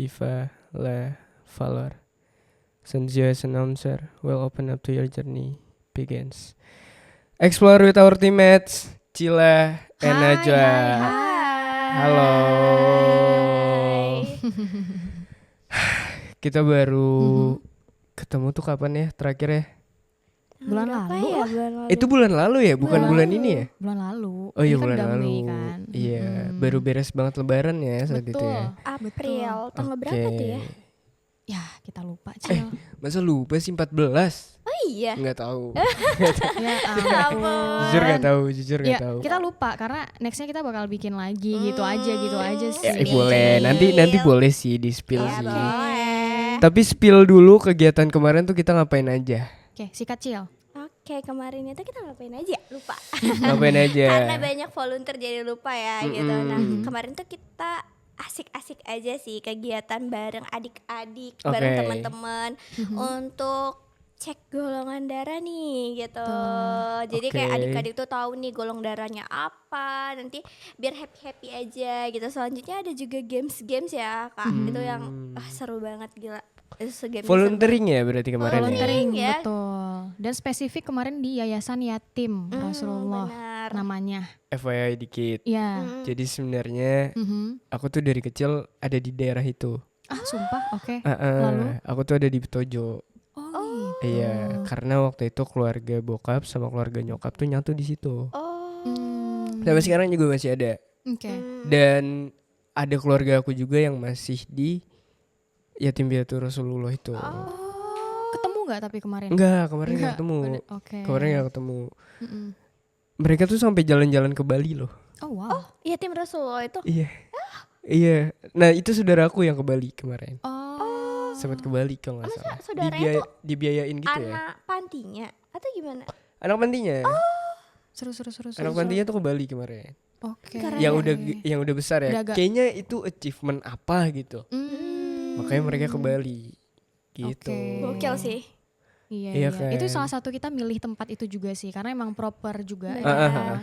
Viva La Valor. Sensuous announcer will open up to your journey begins. Explore with our teammates, Cila and Najwa. Halo. Kita baru ketemu tuh kapan ya terakhir ya? Bulan lalu. Itu bulan lalu ya, bukan bulan ini ya? Bulan lalu. Oh iya Ini kan bulan udah lalu. Mei kan. Iya, baru beres banget lebaran ya saat itu Betul. ya. April, tanggal berapa tuh ya? Ya kita lupa Cil. Masa lupa sih 14? Oh iya. Enggak tahu. Ya ampun. Jujur enggak Ya tahu. kita lupa karena nextnya kita bakal bikin lagi gitu aja sih. Ya, boleh. Nanti boleh sih di spill Ya, sih. boleh. Tapi spill dulu kegiatan kemarin tuh kita ngapain aja? Oke, sikat Cil. Oke, kemarin itu kita ngapain aja? Lupa. Ngapain aja? Karena banyak volunteer jadi lupa ya gitu. Nah, kemarin tuh kita asik-asik aja sih kegiatan bareng adik-adik, bareng Oke. teman-teman untuk cek golongan darah nih gitu. Jadi kayak Oke. adik-adik tuh tahu nih golongan darahnya apa, nanti biar happy-happy aja gitu. Selanjutnya ada juga games-games ya, Kak. Itu yang seru banget gila. Itu game Volunteering ya berarti kemarin ya? Volunteering ya. betul. Dan spesifik kemarin di Yayasan Yatim Rasulullah benar. namanya. FYI dikit. Ya. Jadi sebenarnya aku tuh dari kecil ada di daerah itu. Ah sumpah, oke. Lalu? Aku tuh ada di Betojo. Oh, gitu. Iya, karena waktu itu keluarga bokap sama keluarga nyokap tuh nyatu di situ. Oh. Sampai sekarang juga masih ada. Oke. Dan ada keluarga aku juga yang masih di Yatim Piatu Rasulullah itu. Ketemu nggak tapi kemarin? Enggak, kemarin nggak ketemu. Oke. Kemarin nggak ketemu. Mm-mm. Mereka tuh sampai jalan-jalan ke Bali loh. Oh wow. Yatim Rasulullah itu Iya. Iya. Nah, itu saudara aku yang ke Bali kemarin. Oh. Sempat ke Bali kalau nggak salah. saudaranya tuh Dibiayain gitu ya. anak pantinya atau gimana? Anak pantinya. Seru. Anak pantinya tuh ke Bali kemarin. Oke. Keren. Yang udah besar ya. Udah agak- Kayaknya itu achievement apa gitu. Makanya mereka ke Bali. Gitu. Oke. Gokil sih. Iya, Iya iya. kan? Itu salah satu kita milih tempat itu juga sih karena emang proper juga.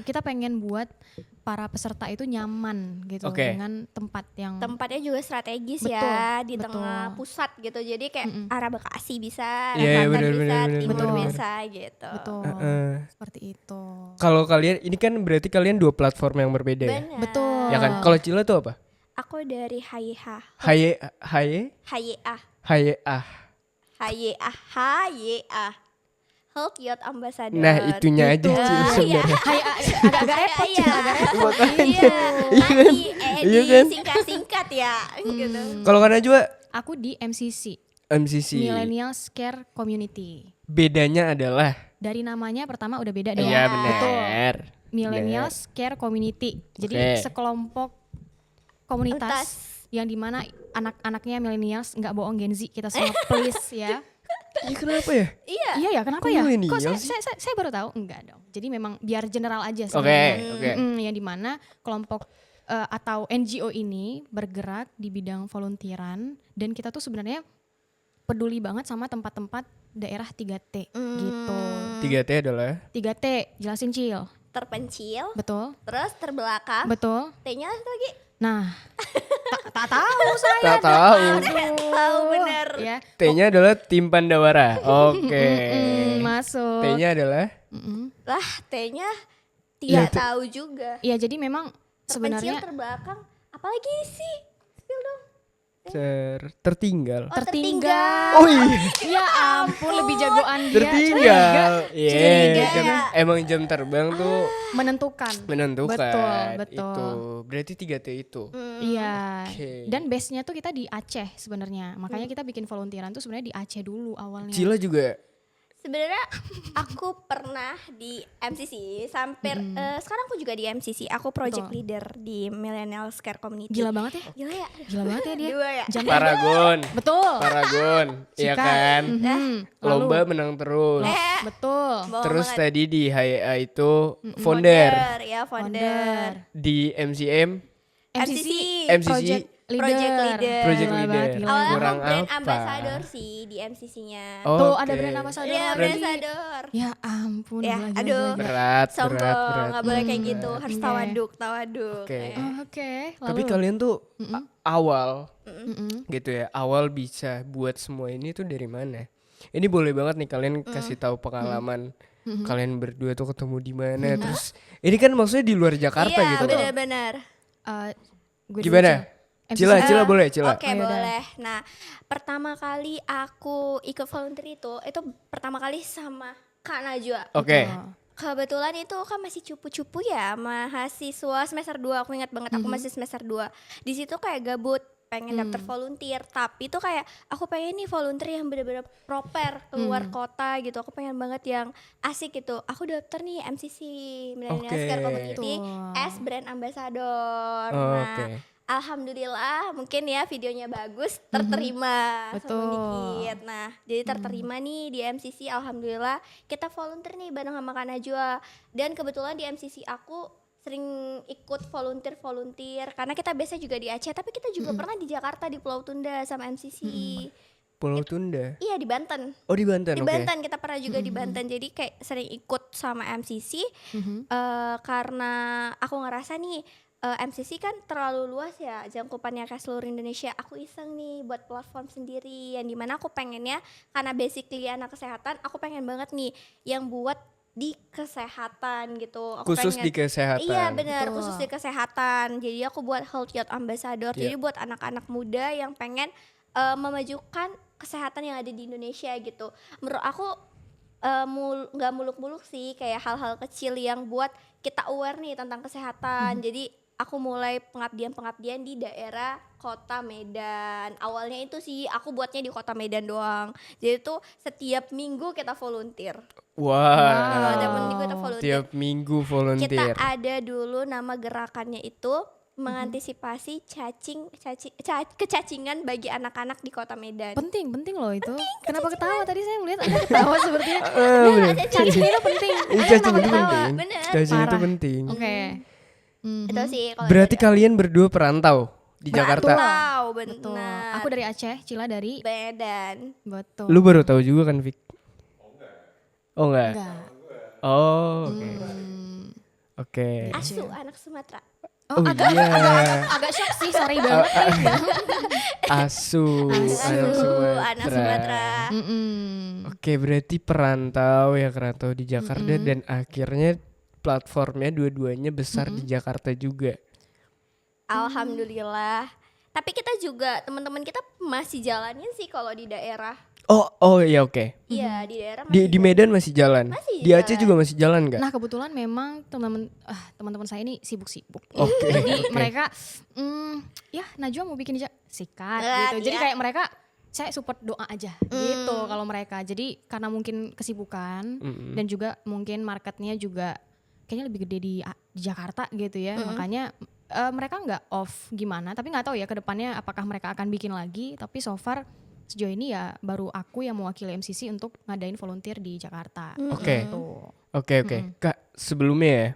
Kita pengen buat para peserta itu nyaman gitu Oke. dengan tempat yang Tempatnya juga strategis Betul, ya di betul. tengah pusat gitu. Jadi kayak arah Bekasi bisa, arah Iya, iya, selatan bener, bisa, bener, timur bener. bisa gitu. betul. Heeh. Seperti itu. Kalau kalian ini kan berarti kalian dua platform yang berbeda ya. Benar. Betul. Ya kan? Kalau Cila tuh apa? Aku dari HYH. HYA. HYA. Health Youth Ambassador. Nah, itunya aja Gitu. Cil sebenarnya. Hai, agak repot sih, agak repot. Iya. Iya kan? Singkat-singkat ya gitu. Kalau kan Najwa Aku di MCC, MCC. Millennials Care Community. Bedanya adalah Dari namanya pertama udah beda dong. iya Betul. benar. Millennials Care Community. Jadi Oke. sekelompok komunitas Komunitas. yang dimana anak-anaknya millennials, nggak bohong Gen Z, kita semua please ya. Iya kenapa ya? Iya ya, kenapa Kok ya? millennial Kok sih? saya baru tahu? Enggak dong. Jadi memang biar general aja Oke, sebenarnya. oke. Yang dimana kelompok atau NGO ini bergerak di bidang volunteeran dan kita tuh sebenarnya peduli banget sama tempat-tempat daerah 3T gitu. 3T adalah 3T, jelasin Cil. Terpencil, Betul? terus terbelakang. Betul? T-nya lagi. Nah, tak tahu saya. tak tahu. Tahu bener. Ya. T-nya adalah tim Pandawara. Oke. Masuk. T-nya adalah Lah, T-nya Iya, tidak tahu juga. Iya, jadi memang Terpencil, sebenarnya terbelakang. Apalagi sih? Spill dong. tertinggal. tertinggal. Oh iya, Ya ampun, lebih jagoan dia. tertinggal. Iya, Curiga. kan emang jam terbang tuh Menentukan. menentukan. Betul. Itu berarti 3T itu. Iya. Oke. Dan base-nya tuh kita di Aceh sebenarnya. Makanya kita bikin volunteeran tuh sebenarnya di Aceh dulu awalnya. Cila juga. Sebenarnya aku pernah di MCC sampai sekarang aku juga di MCC. Aku project Betul. leader di Millennials Care Community. Gila banget ya. Gila ya. Gila banget ya dia. Dua ya. Jamnya Paragon. betul. Paragon. Iya Sikat. kan? Lalu, Lomba menang terus. betul. Bohong Terus banget. tadi di HYA itu founder. Ya founder. Di MCM MCC MCC project Project leader. Project Gila leader. banget, gila Awalnya Kurang aku brand apa? ambassador sih di MCC-nya. Tuh ada Oke. brand ambassador Iya, lagi. brand ambassador. Ya ampun, Ya, gila, gila, aduh. gila, gila. Berat, Sombong, berat. nggak boleh kayak gitu, Berat. harus Oke. tawaduk. Oke. Ya. Oh, Oke, Tapi lalu. kalian tuh awal Mm-mm. gitu ya, awal bisa buat semua ini tuh dari mana? Ini boleh banget nih kalian kasih tahu pengalaman kalian berdua tuh ketemu di mana. Terus ini kan maksudnya di luar Jakarta Iya, gitu loh. benar-benar. Gue dulu, Gimana? Cil. Cila, MCC. Cila boleh, Cila. Oke, Ayo, boleh. Nah, pertama kali aku ikut volunteer itu pertama kali sama Kak Najwa. Oke. Oh. Kebetulan itu kan masih cupu-cupu ya, mahasiswa semester 2. Aku ingat banget aku masih semester 2. Di situ kayak gabut, pengen daftar volunteer, tapi itu kayak aku pengen nih volunteer yang bener-bener proper keluar kota gitu. Aku pengen banget yang asik gitu. Aku daftar nih MCC, Millennial Oke. Care Community Betul. as brand ambassador. Oh, Nah, oke. alhamdulillah mungkin ya videonya bagus, terterima sama Betul. dikit. Nah, jadi terterima nih di MCC, alhamdulillah kita volunteer nih bareng sama Kak Najwa. Dan kebetulan di MCC aku sering ikut volunteer karena kita biasa juga di Aceh, tapi kita juga pernah di Jakarta di Pulau Tunda sama MCC. Pulau Tunda. Iya, di Banten. Oh di Banten, Di oke. Banten kita pernah juga di Banten, jadi kayak sering ikut sama MCC karena aku ngerasa nih MCC kan terlalu luas ya jangkupannya ke seluruh Indonesia. Aku iseng nih buat platform sendiri yang dimana aku pengennya, karena basically anak kesehatan, aku pengen banget nih yang buat di kesehatan gitu. Aku Khusus pengen, di kesehatan. Iya benar, Betul. khusus di kesehatan. Jadi aku buat Health Youth Ambassador. Iya. Jadi buat anak-anak muda yang pengen memajukan kesehatan yang ada di Indonesia gitu. Menurut aku nggak muluk-muluk sih, kayak hal-hal kecil yang buat kita aware nih tentang kesehatan. Jadi aku mulai pengabdian di daerah kota Medan. Awalnya itu sih aku buatnya di kota Medan doang. Jadi tuh setiap minggu kita volunteer. Wah. Tiap minggu kita volunteer. Tiap minggu Kita volunteer. ada dulu nama gerakannya itu mengantisipasi kecacingan bagi anak-anak di kota Medan. Penting loh itu. Kenapa ketawa tadi, saya melihat Anda ketawa sepertinya. Bener. Cacing itu penting. Ini Anda cacing kenapa itu ketawa? penting. Bener. Cacing itu Parah. penting. Oke. Itu sih kalau Berarti dari kalian berdua perantau di Jakarta. Merantau, Betul. benar. Aku dari Aceh, Cila dari Medan. betul. Lu baru tahu juga kan, Vic? Oh enggak. Enggak. Oh, oke. Oke. Asu anak Sumatera. Oh iya. Agak shock sih, sorry banget. Asu, anak Anak Sumatera. Sumatera. Mm-mm. Oke, berarti perantau ya, kerantau di Jakarta dan akhirnya platformnya dua-duanya besar di Jakarta juga. Alhamdulillah. Tapi kita juga teman-teman kita masih jalanin sih kalau di daerah. Oh iya, oke. Iya, di daerah Di masih Medan masih jalan. Masih Di Aceh jalan. juga masih jalan nggak? Nah kebetulan memang teman-teman saya ini sibuk-sibuk. Oke. Jadi oke. mereka, ya Najwa mau bikin sikat Lah, gitu. Jadi iya. kayak mereka, saya support doa aja gitu kalau mereka. Jadi karena mungkin kesibukan dan juga mungkin marketnya juga kayaknya lebih gede di Jakarta gitu ya. Makanya mereka nggak off gimana. Tapi nggak tahu ya ke depannya apakah mereka akan bikin lagi. Tapi so far sejauh ini ya baru aku yang mewakili MCC untuk ngadain volunteer di Jakarta. Oke. Gitu. Oke. Kak, sebelumnya ya,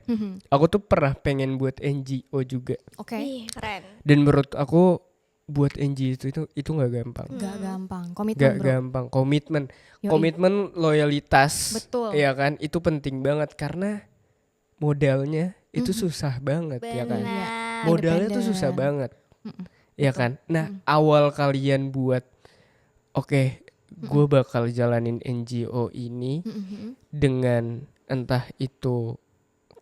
aku tuh pernah pengen buat NGO juga. Oke. Ih, keren. Dan menurut aku buat NGO itu nggak gampang. Gak gampang, komitmen Gak bro. gampang. Komitmen, Yoi. komitmen, loyalitas. Betul. Ya kan, itu penting banget karena modalnya itu susah banget ya kan. Benar. Modalnya tuh Independen. susah banget. Ya kan. Nah, awal kalian buat oke, gue bakal jalanin NGO ini dengan entah itu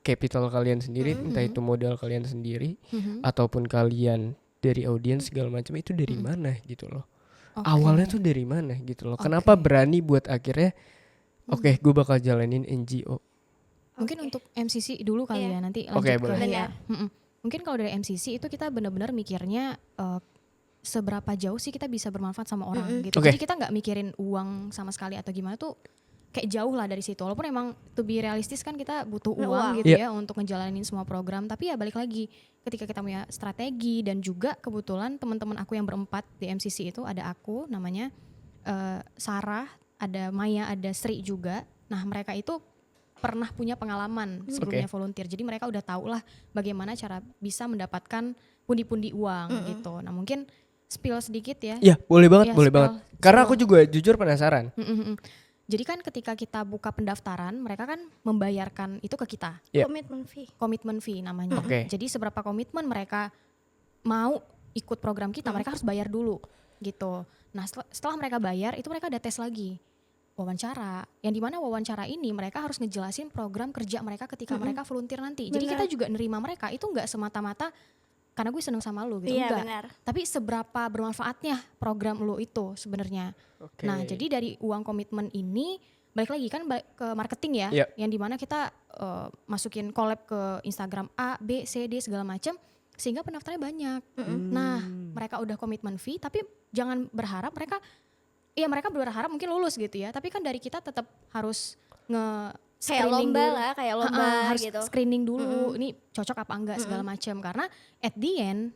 capital kalian sendiri, entah itu modal kalian sendiri, ataupun kalian dari audiens segala macam, itu dari mana gitu loh. Oke. Awalnya tuh dari mana gitu loh. Kenapa berani buat akhirnya oke, gue bakal jalanin NGO. Mungkin untuk MCC dulu kali Iya. ya, nanti lanjut Oke, ke boleh. ya. Mungkin kalau dari MCC itu kita benar-benar mikirnya seberapa jauh sih kita bisa bermanfaat sama orang gitu. Oke. Jadi kita nggak mikirin uang sama sekali atau gimana tuh, kayak jauh lah dari situ. Walaupun emang to be realistis kan kita butuh uang gitu Iya. ya untuk ngejalanin semua program. Tapi ya balik lagi ketika kita punya strategi, dan juga kebetulan teman-teman aku yang berempat di MCC itu ada aku namanya Sarah, ada Maya, ada Sri juga. Nah mereka itu pernah punya pengalaman sebelumnya volunteer. Jadi mereka udah tahu lah bagaimana cara bisa mendapatkan pundi-pundi uang gitu. Nah mungkin spill sedikit ya. Ya boleh banget, Ya, boleh spill, banget. Karena spill. aku juga jujur penasaran. Jadi kan ketika kita buka pendaftaran, mereka kan membayarkan itu ke kita. Ya. Komitmen fee namanya. Oke. Jadi seberapa komitmen mereka mau ikut program kita, mereka harus bayar dulu gitu. Nah setelah mereka bayar, itu mereka ada tes lagi. Wawancara, yang dimana wawancara ini mereka harus ngejelasin program kerja mereka ketika mereka volunteer nanti. Jadi kita juga nerima mereka itu nggak semata-mata karena gue seneng sama lu gitu, enggak. Benar. Tapi seberapa bermanfaatnya program lu itu sebenarnya. Oke. Nah jadi dari uang komitmen ini balik lagi kan ke marketing ya, yang dimana kita masukin collab ke Instagram A, B, C, D segala macam sehingga pendaftarnya banyak. Nah mereka udah komitmen fee tapi jangan berharap mereka berharap mungkin lulus gitu ya, tapi kan dari kita tetap harus kayak lomba dulu. lah, kayak lomba Harus gitu. screening dulu, ini cocok apa enggak segala macam, karena at the end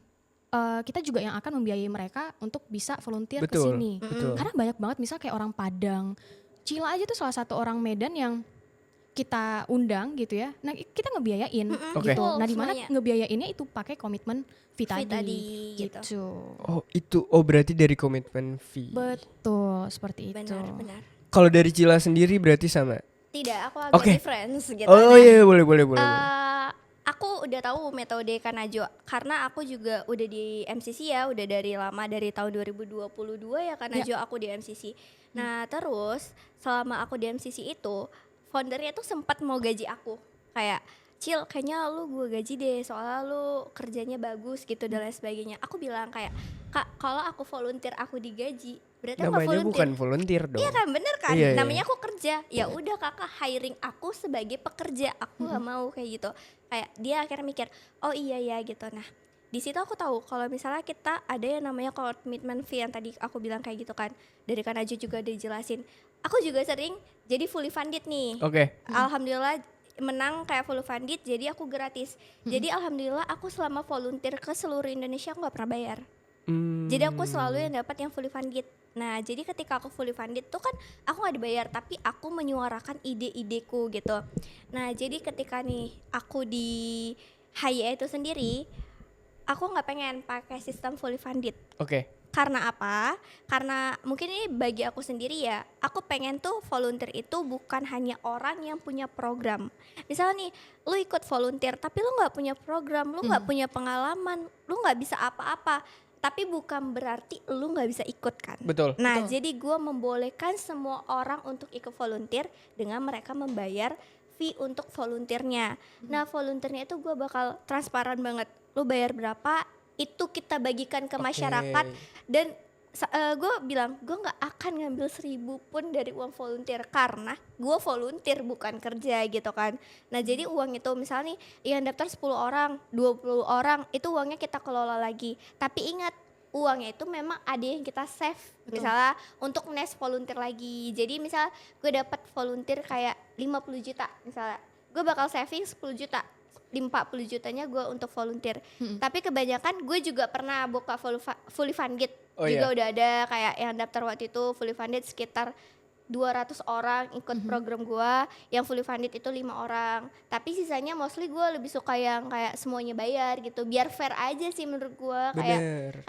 kita juga yang akan membiayai mereka untuk bisa volunteer ke sini. Karena banyak banget misal kayak orang Padang, Cila aja tuh salah satu orang Medan yang kita undang gitu ya. Nah, kita ngebiayain gitu. Nah, di mana ngebiayainnya itu pakai komitmen fee tadi gitu. Oh, berarti dari komitmen fee. Betul, seperti itu. Benar. Kalau dari Cila sendiri berarti sama? Tidak, aku agak difference gitu. Oh iya, boleh. Aku udah tahu metode Kanajo karena aku juga udah di MCC ya, udah dari lama, dari tahun 2022 ya Kanajo aku di MCC. Nah terus selama aku di MCC itu foundernya tuh sempat mau gaji aku, kayak Cil kayaknya lu gue gaji deh soalnya lu kerjanya bagus gitu dan lain sebagainya. Aku bilang kayak Kak kalau aku volunteer aku digaji berarti aku namanya bukan volunteer dong. Iya kan, bener kan? Iya. Namanya aku kerja. Ya udah kakak hiring aku sebagai pekerja. Aku gak mau kayak gitu. Kayak dia akhirnya mikir, oh iya ya gitu. Nah di situ aku tahu kalau misalnya kita ada yang namanya commitment fee yang tadi aku bilang kayak gitu kan. Dari Kanajo juga dijelasin. Aku juga sering jadi fully funded nih. Alhamdulillah menang kayak fully funded, jadi aku gratis. Jadi alhamdulillah aku selama volunteer ke seluruh Indonesia aku gak pernah bayar. Jadi aku selalu yang dapat yang fully funded. Nah jadi ketika aku fully funded tuh kan aku gak dibayar, tapi aku menyuarakan ide-ideku gitu. Nah jadi ketika nih aku di HYA itu sendiri, aku gak pengen pakai sistem fully funded. Karena apa? Karena mungkin ini bagi aku sendiri ya, aku pengen tuh volunteer itu bukan hanya orang yang punya program. Misalnya nih, lu ikut volunteer tapi lu gak punya program, lu gak punya pengalaman, lu gak bisa apa-apa. Tapi bukan berarti lu gak bisa ikut kan. Betul. Nah jadi gue membolehkan semua orang untuk ikut volunteer dengan mereka membayar fee untuk volunteernya. Nah volunteernya itu gue bakal transparan banget. Lu bayar berapa, itu kita bagikan ke masyarakat. Dan gue bilang gue gak akan ngambil 1.000 pun dari uang volunteer karena gue volunteer bukan kerja gitu kan. Nah jadi uang itu misalnya nih yang daftar 10 orang 20 orang itu uangnya kita kelola lagi, tapi ingat uangnya itu memang ada yang kita save. Misalnya untuk next volunteer lagi, jadi misal gue dapat volunteer kayak 50 juta misalnya, gue bakal saving 10 juta, 40 jutanya gue untuk volunteer. Tapi kebanyakan gue juga pernah buka fully funded juga udah ada kayak yang daftar waktu itu fully funded sekitar 200 orang ikut program gue, yang fully funded itu 5 orang. Tapi sisanya mostly gue lebih suka yang kayak semuanya bayar gitu, biar fair aja sih menurut gue.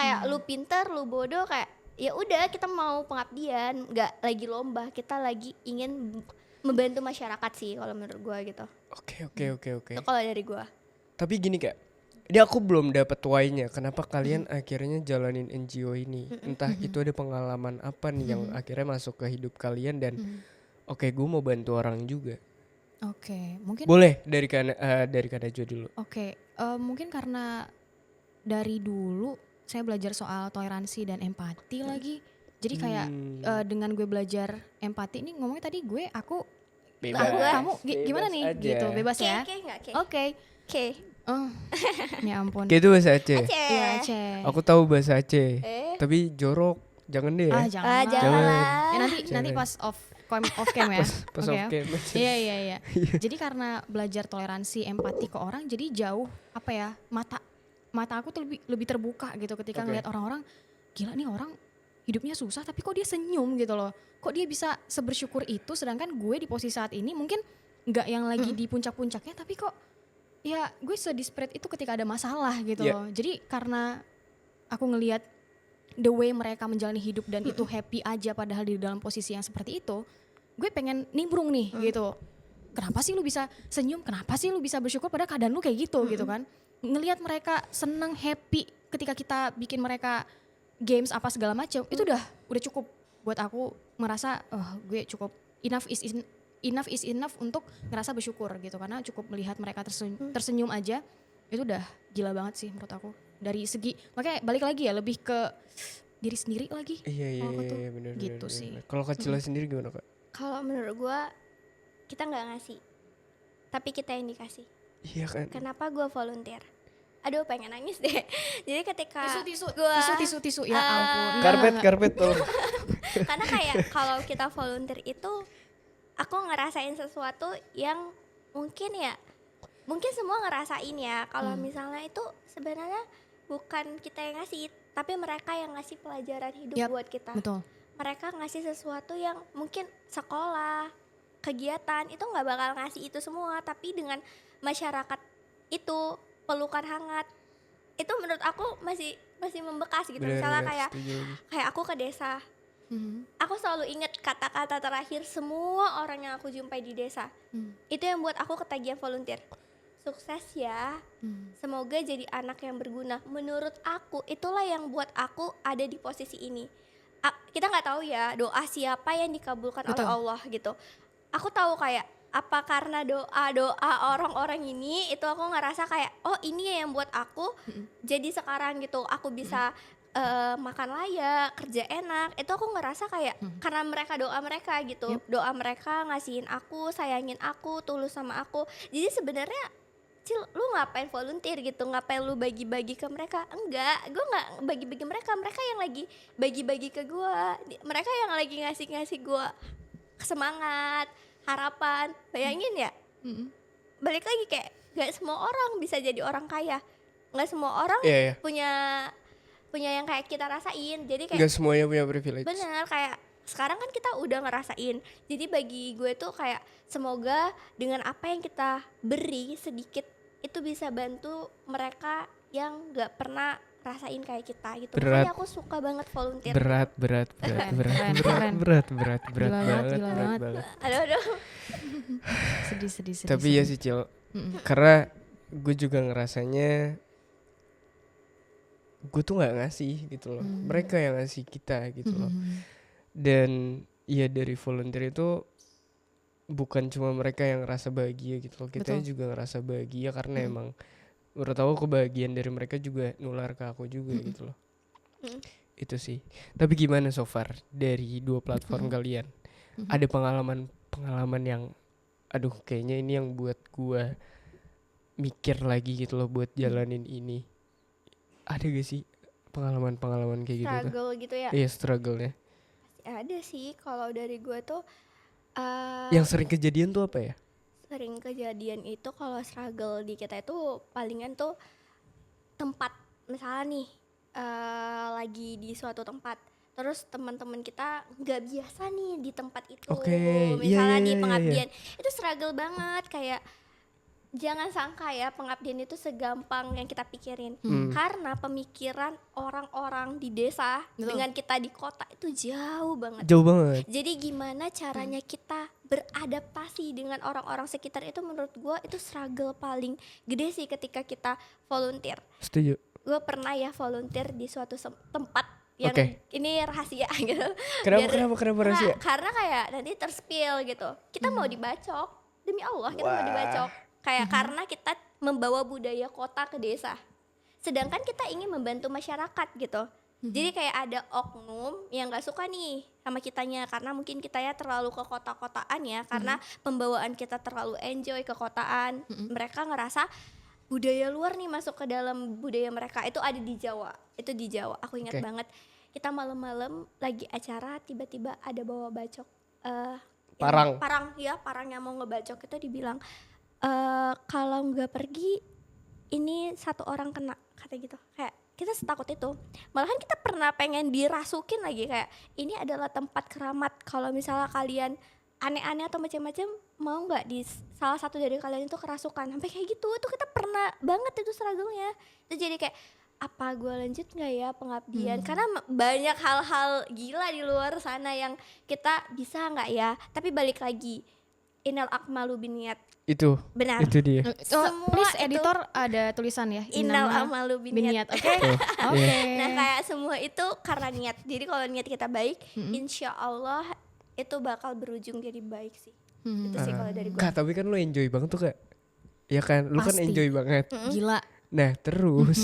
Kayak lu pinter, lu bodoh, kayak ya udah kita mau pengabdian, nggak lagi lomba, kita lagi ingin membantu masyarakat sih kalau menurut gue gitu. Oke. Itu kalau dari gue. Tapi gini Kak, ini aku belum dapat why-nya kenapa kalian akhirnya jalanin NGO ini. Entah itu ada pengalaman apa nih yang akhirnya masuk ke hidup kalian dan oke, gue mau bantu orang juga. Mungkin boleh dari Kanajo dulu. Mungkin karena dari dulu saya belajar soal toleransi dan empati lagi. Jadi kayak dengan gue belajar empati ini, ngomongnya tadi aku kamu gimana nih aja. gitu, bebas ya. Oke. Oh, ya ampun. Kayak itu bahasa Aceh. Iya Aceh. Aku tahu bahasa Aceh. Tapi jorok, jangan deh ya. Jangan. Nanti pas off cam ya. Pas off cam. Iya. Jadi karena belajar toleransi, empati ke orang, jadi jauh mata aku tuh lebih terbuka gitu ketika ngeliat orang-orang, gila nih orang hidupnya susah tapi kok dia senyum gitu loh. Kok dia bisa sebersyukur itu, sedangkan gue di posisi saat ini mungkin nggak yang lagi di puncak-puncaknya, tapi kok ya gue se-desperate itu ketika ada masalah gitu Yeah. loh. Jadi karena aku ngelihat the way mereka menjalani hidup dan itu happy aja padahal di dalam posisi yang seperti itu, gue pengen nimbrung nih gitu. Kenapa sih lu bisa senyum? Kenapa sih lu bisa bersyukur padahal keadaan lu kayak gitu gitu kan? Ngelihat mereka seneng, happy ketika kita bikin mereka games apa segala macam, itu udah cukup buat aku merasa gue cukup enough is enough untuk ngerasa bersyukur gitu, karena cukup melihat mereka tersenyum aja itu udah gila banget sih menurut aku. Dari segi makanya balik lagi ya, lebih ke diri sendiri lagi. Iya kalau aku tuh benar. gitu sih. Kalau Kak Cila sendiri gimana Kak? Kalau menurut gue kita nggak ngasih, tapi kita yang dikasih. Iya kan. Kenapa gue volunteer? Aduh pengen nangis deh. Jadi ketika Tisu ya ampun. Karpet tolong. karena kayak kalau kita volunteer itu aku ngerasain sesuatu yang mungkin semua ngerasain ya. Kalau misalnya itu sebenarnya bukan kita yang ngasih, tapi mereka yang ngasih pelajaran hidup buat kita. Betul. Mereka ngasih sesuatu yang mungkin sekolah, kegiatan itu nggak bakal ngasih itu semua, tapi dengan masyarakat itu pelukan hangat itu menurut aku masih membekas gitu. Misalnya kayak aku ke desa, aku selalu ingat kata-kata terakhir semua orang yang aku jumpai di desa. Itu yang buat aku ketagihan volunteer. Sukses ya, semoga jadi anak yang berguna. Menurut aku itulah yang buat aku ada di posisi ini. Kita nggak tahu ya doa siapa yang dikabulkan oleh Allah gitu. Aku tahu kayak apa karena doa orang-orang ini itu aku ngerasa kayak oh ini yang buat aku jadi sekarang gitu. Aku bisa makan layak, kerja enak. Itu aku ngerasa kayak karena doa mereka gitu. Doa mereka ngasihin aku, sayangin aku, tulus sama aku. Jadi sebenarnya Cil, lu ngapain volunteer gitu? Ngapain lu bagi-bagi ke mereka? Enggak, gue gak bagi-bagi mereka. Mereka yang lagi bagi-bagi ke gue. Mereka yang lagi ngasih-ngasih gue semangat, harapan. Bayangin ya, balik lagi kayak gak semua orang bisa jadi orang kaya. Gak semua orang punya yang kayak kita rasain. Jadi kayak gak semuanya punya privilege. Bener, kayak sekarang kan kita udah ngerasain. Jadi bagi gue tuh kayak semoga dengan apa yang kita beri sedikit itu bisa bantu mereka yang gak pernah rasain kayak kita gitu. Makanya aku suka banget volunteer. Berat banget. Aduh. Sedih. Tapi ya sih Cil, karena gue juga ngerasanya gue tuh nggak ngasih gitu loh, mereka yang ngasih kita gitu loh. Dan ya dari volunteer itu bukan cuma mereka yang ngerasa bahagia gitu loh, kita juga ngerasa bahagia karena emang menurut aku kebahagiaan dari mereka juga nular ke aku juga gitu loh. Itu sih. Tapi gimana so far dari dua platform kalian? Ada pengalaman yang aduh kayaknya ini yang buat gua mikir lagi gitu loh buat jalanin ini. Ada gak sih pengalaman kayak gitu? Struggle gitu ya? Iya, struggle-nya. Ada sih, kalau dari gue tuh yang sering kejadian tuh apa ya? Sering kejadian itu kalau struggle di kita itu palingan tuh tempat. Misalnya nih lagi di suatu tempat, terus teman-teman kita nggak biasa nih di tempat itu. Misalnya di pengabdian itu struggle banget. Kayak jangan sangka ya pengabdian itu segampang yang kita pikirin. Karena pemikiran orang-orang di desa dengan kita di kota itu jauh banget. Jadi gimana caranya kita beradaptasi dengan orang-orang sekitar itu menurut gue itu struggle paling gede sih ketika kita volunteer. Setuju. Gue pernah ya volunteer di suatu tempat yang ini rahasia gitu. Kenapa rahasia? Karena kayak nanti terspill gitu. Kita mau dibacok, demi Allah kita mau dibacok. Kayak karena kita membawa budaya kota ke desa. Sedangkan kita ingin membantu masyarakat gitu. Jadi kayak ada oknum yang gak suka nih sama kitanya. Karena mungkin kita ya terlalu ke kota-kotaan ya. Karena pembawaan kita terlalu enjoy ke kotaan. Mereka ngerasa budaya luar nih masuk ke dalam budaya mereka. Itu ada di Jawa. Itu di Jawa, aku ingat banget. Kita malam-malam lagi acara tiba-tiba ada bawa bacok. Parang yang mau ngebacok itu dibilang kalau nggak pergi ini satu orang kena, kata gitu. Kayak kita setakut itu. Malahan kita pernah pengen dirasukin lagi kayak ini adalah tempat keramat. Kalau misalnya kalian aneh-aneh atau macam-macam, mau nggak di salah satu dari kalian itu kerasukan, sampai kayak gitu. Itu kita pernnya banget itu struggle-nya. Itu jadi kayak apa gue lanjut nggak ya pengabdian, karena banyak hal-hal gila di luar sana yang kita bisa nggak ya. Tapi balik lagi, inal akmalu biniat, Itu benar. itu dia. Semua Please itu editor ada tulisan ya. inal Innama amalu biniat. biniat. Oke. Tuh, Oke. Nah kayak semua itu karena niat. Jadi kalau niat kita baik, insya Allah itu bakal berujung jadi baik sih. Itu sih kalau dari gue. Kak, tapi kan lu enjoy banget tuh Kak. Ya kan, lu kan Pasti. enjoy banget. Gila. Nah terus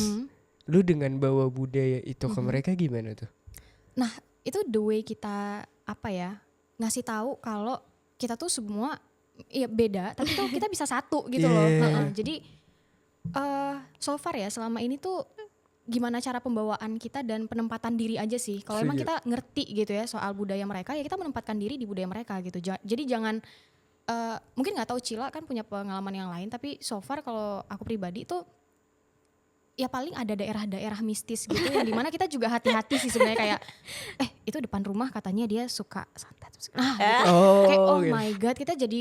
lu dengan bawa budaya itu ke mereka gimana tuh? Nah, itu the way kita apa ya? Ngasih tahu kalau kita tuh semua ya beda, tapi tuh kita bisa satu gitu loh. Yeah. Jadi so far ya selama ini tuh gimana cara pembawaan kita dan penempatan diri aja sih. Kalau emang Setuju. kita ngerti gitu ya soal budaya mereka, ya kita menempatkan diri di budaya mereka gitu. Jadi jangan mungkin nggak tahu Cila kan punya pengalaman yang lain, tapi so far kalau aku pribadi tuh ya paling ada daerah-daerah mistis gitu yang dimana kita juga hati-hati sih sebenarnya kayak itu depan rumah katanya dia suka santet. Nah, gitu. Oh, Kayak oh gitu. my god, kita jadi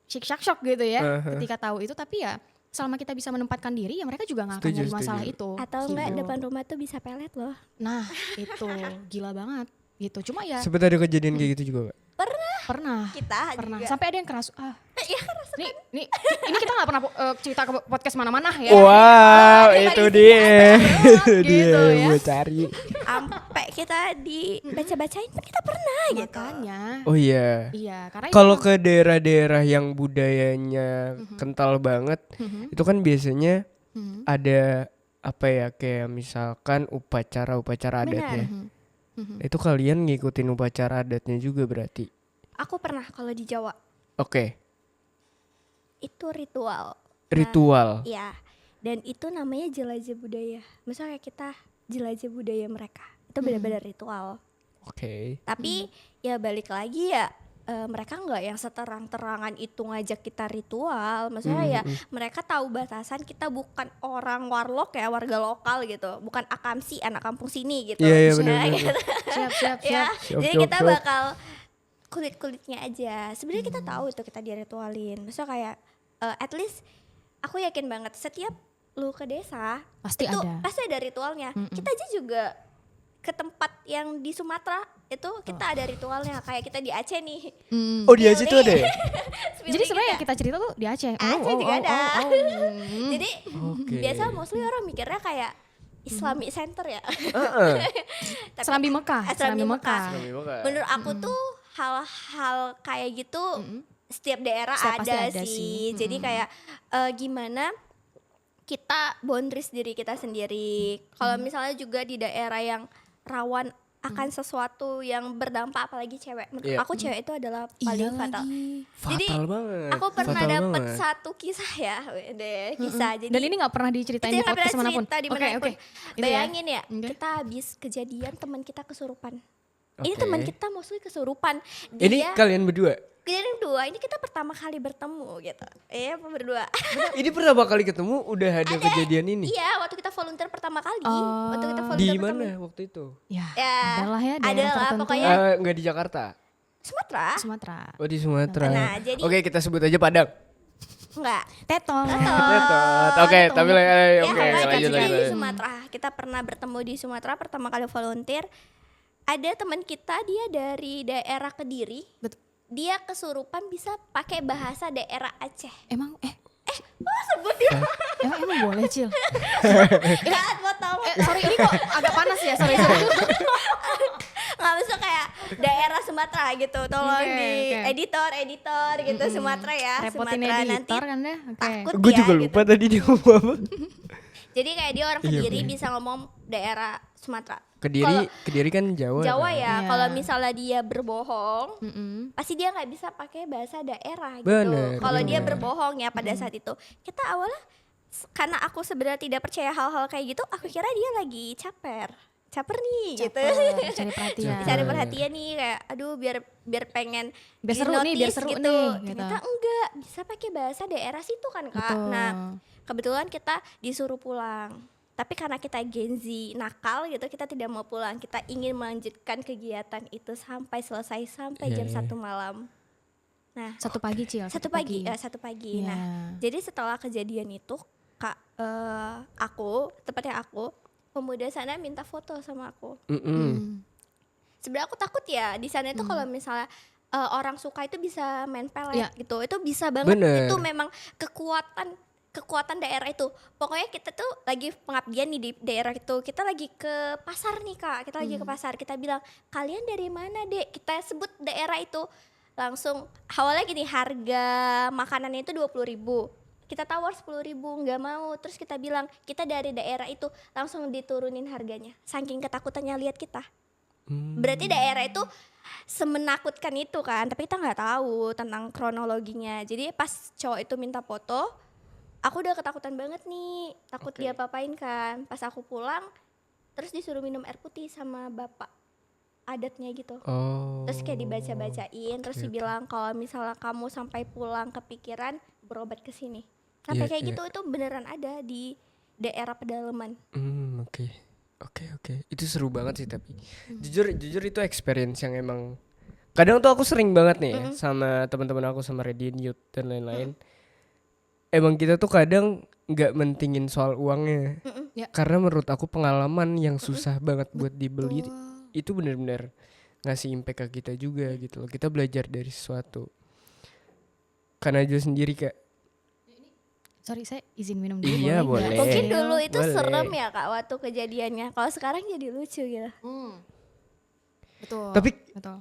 shock ketika ya ketika tahu itu, tapi ya selama kita bisa menempatkan diri ya mereka juga nggak akan Setuju, nyari masalah setuju. itu. Atau enggak Gitu. depan rumah tuh bisa pelet loh. Nah, itu gila banget gitu. Cuma ya Sempet ada kejadian kayak gitu juga Kak? pernah Kita juga. sampai ada yang keras Iya, nih ini kita nggak pernah cerita ke podcast mana-mana ya. Wow, Cuma itu di dia. Itu gitu dia ya. yang gue cari. sampai kita dibaca-bacain pun kita pernah gitu. Makanya Oh iya. iya karena Kalau itu ke daerah-daerah yang budayanya kental banget, itu kan biasanya ada apa ya, kayak misalkan upacara-upacara adatnya. Itu kalian ngikutin upacara adatnya juga berarti? Aku pernah kalau di Jawa Oke, itu ritual. ritual. Iya. Dan itu namanya jelajah budaya. Misalnya kita jelajah budaya mereka. Itu benar-benar ritual. Oke. Tapi ya balik lagi ya mereka nggak yang seterang-terangan itu ngajak kita ritual. Maksudnya ya mereka tahu batasan, kita bukan orang warlock ya, warga lokal gitu. Bukan akamsi, anak kampung sini gitu. Iya, iya, Misalnya benar-benar. gitu. siap Ya, Siap, jadi siap, kita siap. bakal kulit-kulitnya aja. Sebenarnya kita tahu itu kita diritualin. Maksudnya kayak at least aku yakin banget setiap lu ke desa Pasti itu ada. pasti ada ritualnya. Kita aja juga ke tempat yang di Sumatera itu kita ada ritualnya. Kayak kita di Aceh nih. Oh di Aceh itu ada ya? Jadi sebenarnya yang kita cerita tuh di Aceh. Aceh juga ada. Jadi Oke. biasa mostly orang mikirnya kayak Islamic Center ya. Heeh. Tapi Serambi Mekah. Serambi Mekah. Mekah. Menurut aku tuh hal-hal kayak gitu setiap daerah Setiap pasti ada ada sih. sih. Jadi kayak gimana kita boundaries diri kita sendiri. Kalau misalnya juga di daerah yang rawan akan sesuatu yang berdampak, apalagi cewek. Menurut Iya. aku cewek itu adalah Iya paling fatal. lagi. Jadi, Fatal banget. Aku pernah fatal dapet banget. satu kisah ya, deh, kisah. Jadi Dan ini nggak pernah diceritain itu di nggak podcast pernah manapun. cerita di Oke manapun. oke. Itu ya. Bayangin ya, Oke. kita habis kejadian teman kita kesurupan. Ini Oke. teman kita mostly kesurupan. Ini kalian berdua? Kejadian kedua, ini kita pertama kali bertemu gitu. Berdua. Ini pertama kali ketemu udah ada kejadian ini? Iya, waktu kita volunteer pertama kali. Oh. Waktu kita Di volunteer mana pertama. waktu itu? Ya, Ya, adalah ya daerah adalah tertentu. pokoknya. Nggak di Jakarta? Sumatera? Sumatera. Oh di Sumatera. Nah, jadi- Oke kita sebut aja Padang. Enggak. Tetong. Tetot. Oke Tetong. tapi Ya, oke pokoknya lanjut kita di lanjut. Sumatera. Kita pernah bertemu di Sumatera pertama kali volunteer. Ada teman kita, dia dari daerah Kediri. Betul. Dia kesurupan bisa pakai bahasa daerah Aceh. Emang Sebut dia. emang boleh Cil? Enggak, potong. Sorry ini kok agak panas ya, sorry. Nggak bisa kayak daerah Sumatera gitu. Tolong Oke, di oke. editor gitu Sumatera ya. Repotin Sumatera nanti editor kan deh. Oke. takut Gue ya, juga gitu. lupa tadi dia ngomong apa. Jadi kayak dia orang Iya, Kediri oke. bisa ngomong daerah Sumatera. Kediri kan Jawa. Jawa kan? ya, Iya. kalau misalnya dia berbohong, Mm-mm. pasti dia nggak bisa pakai bahasa daerah gitu. Bener, Kalau dia bener. berbohong ya pada saat itu, kita awalnya karena aku sebenarnya tidak percaya hal-hal kayak gitu, aku kira dia lagi caper nih gitu. Cari perhatian. Cari perhatian nih kayak aduh biar pengen Biar seru nih, biar di-notice seru gitu. nih, gitu. Ternyata enggak, bisa pakai bahasa daerah situ kan Kak. Betul. Nah, kebetulan kita disuruh pulang. Tapi karena kita Gen Z nakal gitu, kita tidak mau pulang. Kita ingin melanjutkan kegiatan itu sampai selesai, sampai jam 1 malam. Nah, 1 pagi Cil. 1 pagi. 1 pagi. Iya. Nah, jadi setelah kejadian itu, tepatnya aku, pemuda sana minta foto sama aku. Sebenarnya aku takut ya di sana itu kalau misalnya orang suka itu bisa main pelet gitu. Itu bisa banget. Bener. Itu memang kekuatan daerah itu. Pokoknya kita tuh lagi pengabdian nih di daerah itu. Kita lagi ke pasar nih Kak. Kita lagi ke pasar. Kita bilang, "Kalian dari mana, Dek?" Kita sebut daerah itu. Langsung awalnya gini, harga makanannya itu 20.000. Kita tawar 10.000, nggak mau. Terus kita bilang, "Kita dari daerah itu." Langsung diturunin harganya. Saking ketakutannya lihat kita. Berarti daerah itu semenakutkan itu kan, tapi kita nggak tahu tentang kronologinya. Jadi pas cowok itu minta foto, aku udah ketakutan banget nih, takut dia apa-apain kan. Pas aku pulang, terus disuruh minum air putih sama bapak adatnya gitu. Terus kayak dibaca-bacain, terus dibilang kalau misalnya kamu sampai pulang kepikiran, berobat ke sini. Sampai kayak gitu, itu beneran ada di daerah pedalaman. Oke. Itu seru banget sih tapi. Jujur itu experience yang emang kadang tuh aku sering banget nih ya, sama teman-teman aku, sama Radiant Youth dan lain-lain. Emang kita tuh kadang nggak mentingin soal uangnya. Karena menurut aku pengalaman yang susah banget buat dibeli itu benar-benar ngasih impact ke kita juga gitu loh. Kita belajar dari sesuatu. Karena Najwa sendiri Kak. Sorry, saya izin minum dulu. Iya, boleh. Mungkin dulu itu Boleh. serem ya Kak waktu kejadiannya. Kalau sekarang jadi lucu gitu. Betul. Tapi betul.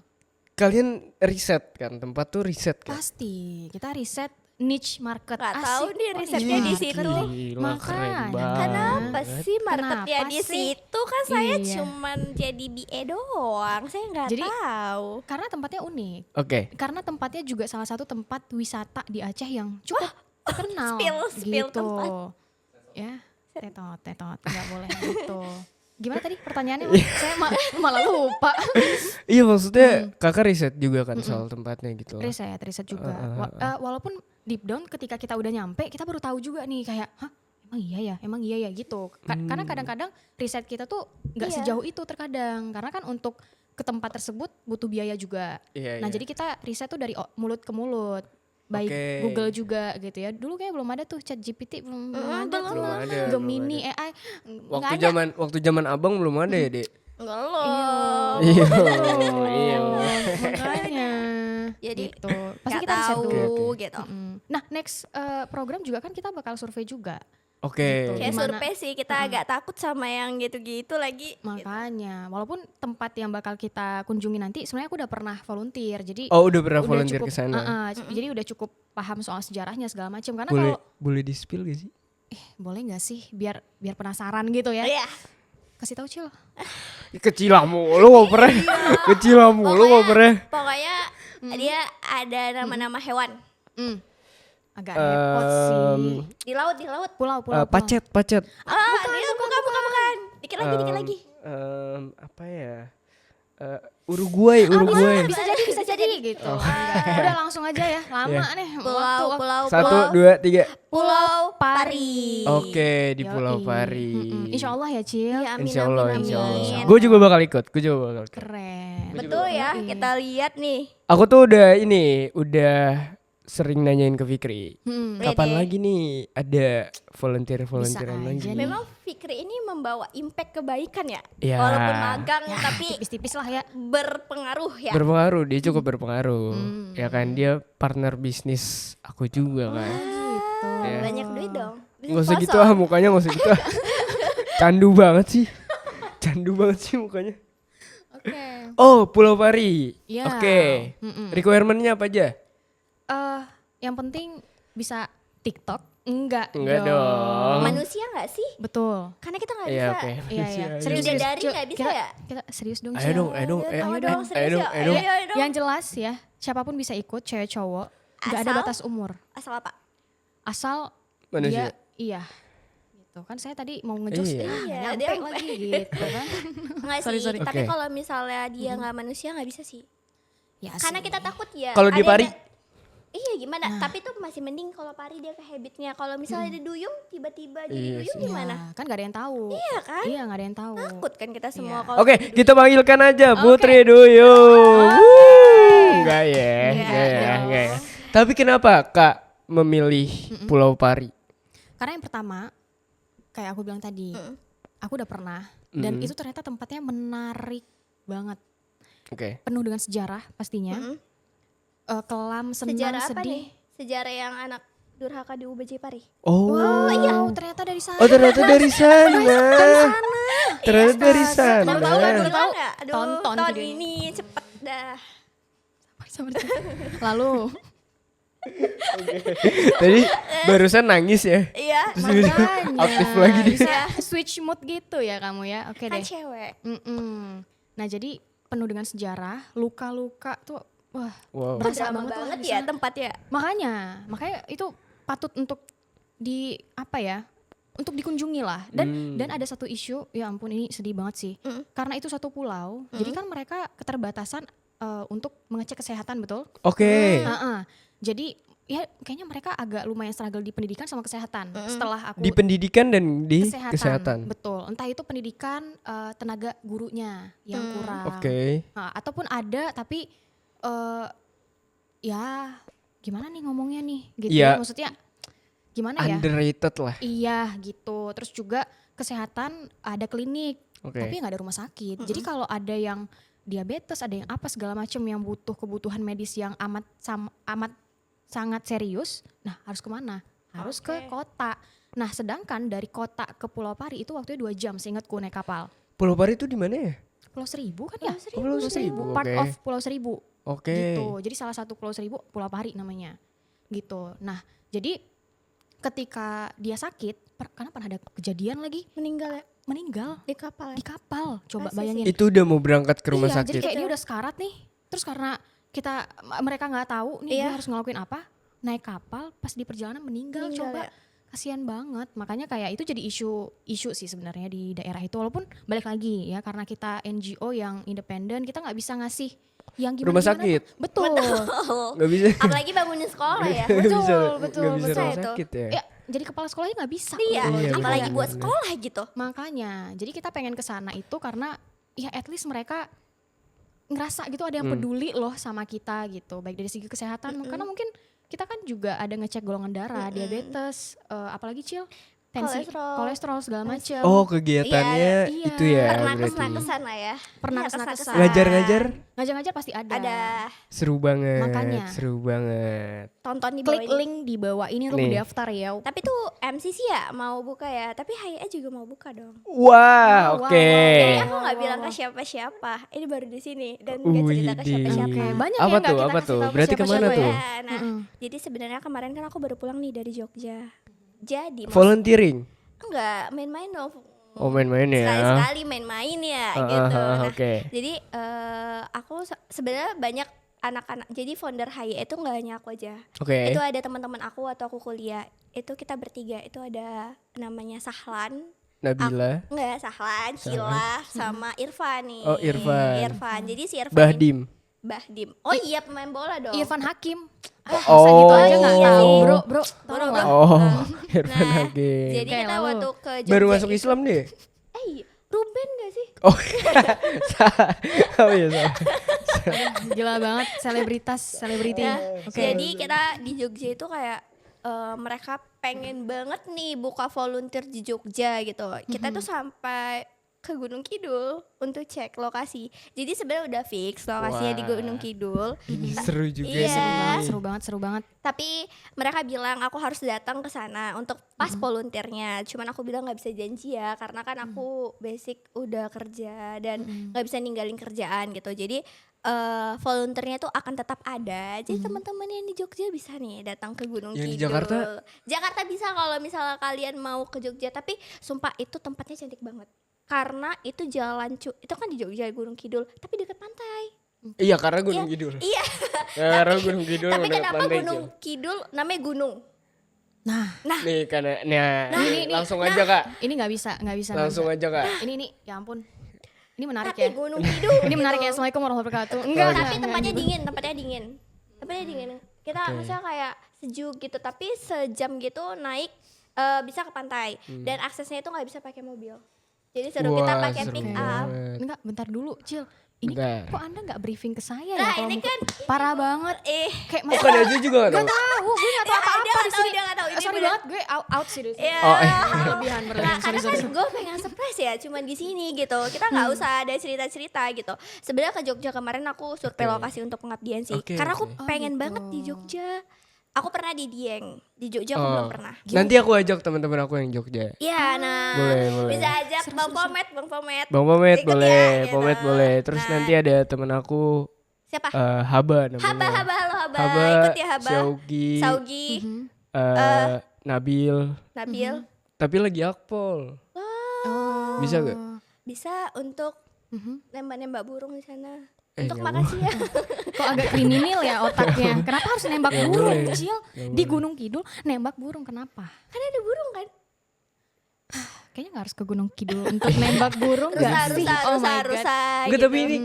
kalian riset kan, tempat tuh riset kan. Pasti kita riset niche market. Gak Asik. tahu nih risetnya di situ. Gila, keren Makanya. banget. Kenapa sih marketnya Kenapa di sih? situ? Kan saya Iya. cuman jadi BE doang. Saya nggak Jadi, tahu. Karena tempatnya unik. Oke. Karena tempatnya juga salah satu tempat wisata di Aceh yang cukup terkenal. spill gitu. tempat. Ya, tetot, nggak boleh gitu. Gimana tadi pertanyaannya? Saya malah lupa. Iya maksudnya kakak riset juga kan soal tempatnya gitu. Riset juga. Walaupun deep down ketika kita udah nyampe, kita baru tahu juga nih kayak, hah, emang iya ya gitu. Karena kadang-kadang riset kita tuh nggak Iya. sejauh itu terkadang. Karena kan untuk ke tempat tersebut butuh biaya juga. Iya, Nah iya. jadi kita riset tuh dari mulut ke mulut. Baik Oke. Google juga gitu ya. Dulu kayak belum ada tuh ChatGPT, belum ada belum tuh. ada, Gemini, belum AI, nggak Waktu ada. waktu zaman abang belum ada ya Dek. Enggak loh. Iya. Makanya. Jadi, gitu. Pasti Nggak kita riset tahu dulu. gitu. Nah next program juga kan kita bakal survei juga. Oke. Kayak Gimana? survei sih, kita agak takut sama yang gitu-gitu lagi. Makanya, walaupun tempat yang bakal kita kunjungi nanti, sebenarnya aku udah pernah volunteer, jadi Oh udah pernah volunteer cukup, ke sana. jadi udah cukup paham soal sejarahnya segala macam. Karena Boleh kalau boleh di spill gak sih? boleh nggak sih, biar penasaran gitu ya? Iya. Kasih tahu Cil. Kecil mulu gak pernah. Kecil mulu gak pernah. Pokoknya dia ada nama-nama hewan. Agak repot sih. Di laut. Pulau. Pacet. Bukan. Dikit lagi. Apa ya? Uruguay. Bisa jadi gitu. Udah langsung aja ya, lama nih. Pulau. Satu, dua, tiga. Pulau Pari. Oke, di Pulau Yoi. Pari. Insya Allah ya Cil. Iya, amin, Insya Allah. amin. Gue juga bakal ikut. Keren. Betul ya, kita lihat nih. Aku tuh udah sering nanyain ke Fikri. Kapan Wede. lagi nih ada volunteeran Bisa lagi? aja nih. Memang Fikri ini membawa impact kebaikan ya. Ya. Walaupun magang tapi Tipis-tipis lah ya. berpengaruh ya. Berpengaruh, dia cukup berpengaruh. Ya kan, dia partner bisnis aku juga kan. Gitu. Ya. Banyak duit dong. Gak usah gitu mukanya gak usah gitu ah. Candu banget sih mukanya. Oke. Oh, Pulau Pari. Iya. Oke. Requirement-nya apa aja? Yang penting bisa TikTok. Enggak dong. Manusia nggak sih? Betul. Karena kita nggak Iya, bisa. oke. Iya. Serius. Bidadari Cil, nggak bisa kita, ya? Kita serius dong. Ayo Cil. dong. Ayo dong, serius ayo dong, ya. ayo dong. Ayo dong. Yang jelas ya, siapapun bisa ikut, cewek cowok. Enggak ada Asal? batas umur. Asal apa? Asal Manusia. dia gitu kan, saya tadi mau ngejokes Iya. Iya, nyampe dia- lagi gitu kan. Nggak Sorry, sih. sorry. Tapi Oke. kalau misalnya dia nggak manusia nggak bisa sih. Ya Karena sih. kita takut ya. Kalau di ada Pari? yang- Iya gimana? Tapi tuh masih mending kalau pari dia ke habitnya. Kalau misalnya ada duyung tiba-tiba jadi duyung gimana? Ya, kan gak ada yang tahu. Iya kan? Iya gak ada yang tahu. Takut kan kita semua kalau Oke, jadi kita panggilkan aja Putri Duyung. Enggak ya, enggak ya. Tapi kenapa Kak memilih Pulau Pari? Karena yang pertama, kayak aku bilang tadi, aku udah pernah dan itu ternyata tempatnya menarik banget. Oke. Penuh dengan sejarah pastinya. Kelam, senang, sejarah apa sedih. nih? Sejarah yang anak durhaka di UBJ Pari. Oh. Wow, ternyata dari sana. Oh, ternyata dari sana. Ternyata dari sana. Baru tahu kan, baru tahu. Aduh, Tonton tahun videonya. ini cepet dah. Lalu Tadi barusan nangis ya. Iya, makanya Aktif lagi dia. bisa switch mood gitu ya kamu ya. Oke kan deh. cewek. Nah jadi penuh dengan sejarah, luka-luka tuh, wah Wow. berasa Drama banget banget tuh ya bisa. tempatnya. Makanya itu patut untuk di apa ya? Untuk dikunjungi lah. Dan ada satu isu, ya ampun ini sedih banget sih. Karena itu satu pulau, jadi kan mereka keterbatasan untuk mengecek kesehatan, betul? Oke. Jadi ya kayaknya mereka agak lumayan struggle di pendidikan sama kesehatan. Setelah aku Di pendidikan dan di kesehatan, kesehatan. betul. Entah itu pendidikan tenaga gurunya yang kurang. Oke. Nah, ataupun ada tapi ya gimana nih ngomongnya nih gitu Iya. ya. Maksudnya gimana ya? Underrated lah. Iya gitu. Terus juga kesehatan ada klinik, Oke. tapi nggak ada rumah sakit. Jadi kalau ada yang diabetes, ada yang apa segala macam yang butuh kebutuhan medis yang amat sangat serius, nah harus kemana? Harus ke kota. Nah sedangkan dari kota ke Pulau Pari itu waktunya 2 jam seingatku naik kapal. Pulau Pari itu di mana ya? Pulau Seribu kan ya? Pulau Seribu, Part oke. of Pulau Seribu. Oke. Gitu. Jadi salah satu Pulau Seribu, Pulau Pari namanya. Gitu. Nah, jadi ketika dia sakit, karena pernah ada kejadian lagi, Meninggal ya meninggal di kapal. di kapal. Coba Masa bayangin. Itu udah mau berangkat ke rumah Iya, sakit. jadi kayak dia udah sekarat nih. Terus karena mereka nggak tahu nih dia harus ngelakuin apa, naik kapal pas di perjalanan meninggal coba. Ya. Kasian banget. Makanya kayak itu jadi isu sih sebenarnya di daerah itu. Walaupun balik lagi ya karena kita NGO yang independen, kita nggak bisa ngasih yang gimana Rumah sakit. Betul. Nggak bisa. Apalagi bangunin sekolah ya. Nggak bisa. betul, Nggak bisa betul. rumah Itu. sakit ya. Ya, jadi kepala sekolahnya nggak bisa. Iya, gitu. Jadi apalagi kayak- buat sekolah gitu. Makanya, jadi kita pengen ke sana itu karena ya at least mereka ngerasa gitu ada yang peduli loh sama kita gitu, baik dari segi kesehatan. Karena mungkin kita kan juga ada ngecek golongan darah, diabetes, apalagi Cil, tensi, kolesterol segala macam. Oh, kegiatannya Iya. itu ya Pernah berarti. kesana ya. Pernah Iya, kesana-kesana. Ngajar-ngajar Ngajar-ngajar pasti ada. Ada seru banget. Makanya. Seru banget. tonton di bawah Klik ini. link di bawah ini untuk Nih. daftar ya. Tapi tuh MCC ya mau buka ya. Tapi HIA juga mau buka dong. Wah, oke. Jadi aku nggak bilang ke siapa-siapa. Ini baru di sini dan nggak cerita ke Widih. siapa-siapa. Oke, banyak Apa ya nggak tuh? kita Apa kasih tuh? tahu ke Berarti kemana siapa-siapa tuh? ya. Ya, nah, jadi sebenarnya kemarin kan aku baru pulang nih dari Jogja. Jadi Volunteering. enggak main-main dong. Oh, main-main ya. Sekali-sekali main-main ya gitu. Nah, Oke. jadi aku sebenarnya banyak anak-anak. Jadi founder HIA itu nggak hanya aku aja. Oke. Itu ada teman-teman aku waktu aku kuliah. Itu kita bertiga. Itu ada namanya Sahlan. Nabila. Enggak, Sahlan, Hilaf, sama Irfan nih. Oh, Irfan. Irfan. Jadi si Irfan Bahdim. Bahdim. Oh iya pemain bola dong. Irfan Hakim. Oh. Masa gitu aja nggak Iya tahu, sih. bro. Bro, Tolong bro. lah. Oh, Irfan Nah, Hakim. jadi Oke, kita lalu. waktu ke Jogja Baru masuk itu- Islam deh. iya, Ruben gak sih? Oh, oh iya salah. Gila banget, selebriti. Ya, Oke. jadi kita di Jogja itu kayak mereka pengen banget nih buka volunteer di Jogja gitu. Kita tuh sampai ke Gunung Kidul untuk cek lokasi. Jadi sebenarnya udah fix lokasinya di Wah. Gunung Kidul. Seru juga Iya. sih. Seru banget. Tapi mereka bilang aku harus datang ke sana untuk pas volunteernya. Cuman aku bilang nggak bisa janji ya karena kan aku basic udah kerja dan nggak bisa ninggalin kerjaan gitu. Jadi volunteernya tuh akan tetap ada. Jadi teman-teman yang di Jogja bisa nih datang ke Gunung Yang di Kidul. Jakarta? Jakarta bisa kalau misalnya kalian mau ke Jogja. Tapi sumpah itu tempatnya cantik banget. Karena itu jalan itu kan di Jogja Gunung Kidul, tapi dekat pantai. Iya, karena Gunung Kidul. Iya. Ya, karena Gunung Kidul Tapi udah kenapa pandai, Gunung Cil. Kidul namanya gunung? Nah, Nih karena ini, langsung aja Kak. ini nggak bisa. Langsung aja Kak. Ini ya ampun. Ini menarik Tapi ya. Gunung Kidul. Ini menarik ya. Assalamualaikum warahmatullahi wabarakatuh. Enggak, Tapi tempatnya dingin. Tempatnya dingin. Kita Oke. maksudnya kayak sejuk gitu, tapi sejam gitu naik bisa ke pantai dan aksesnya itu nggak bisa pakai mobil. Jadi suruh kita Wah, pakai seru pick up. banget. Enggak, bentar dulu, Cil. Ini Bentar. kok Anda nggak briefing ke saya ya? Nah, kalau ini mungkin- kan parah banget. kayak Oh, kan aja juga Gak gak tahu. tahu, gue gak tahu dia apa-apa nggak di tahu, sini. dia nggak tahu. Ini Sorry bener. banget, gue out sih. Iya. Oh, Berlebihan, Nah, sorry, karena sorry. kan gue pengen surprise ya, cuman di sini gitu. Kita nggak usah ada cerita-cerita gitu. Sebenarnya ke Jogja kemarin aku survei Oke. lokasi untuk pengabdian sih, Oke, karena aku oke. pengen gitu. banget di Jogja. Aku pernah di Dieng, di Jogja aku belum pernah. Nanti aku ajak teman-teman aku yang Jogja. Iya, nah Boleh. bisa ajak Bang Pomet. Bang Pomet Ikut boleh, ya, gitu. Pomet boleh. Terus Nah. nanti ada temen aku Siapa? Haba namanya. Halo Haba, Haba, ikut ya Haba. Syaugi, Saugi, Nabil. Nabil. Tapi lagi akpol. Oh. Bisa gak? Bisa untuk nembak-nembak burung di sana. Untuk nggak makasih ya. Kok agak kriminal ya otaknya. Kenapa harus nembak Nggak burung, boleh. Cil? Di Gunung Kidul nembak burung, kenapa? Kan ada burung kan? Kayaknya gak harus ke Gunung Kidul untuk nembak burung gak sih? Oh my God. Enggak, gitu. tapi ini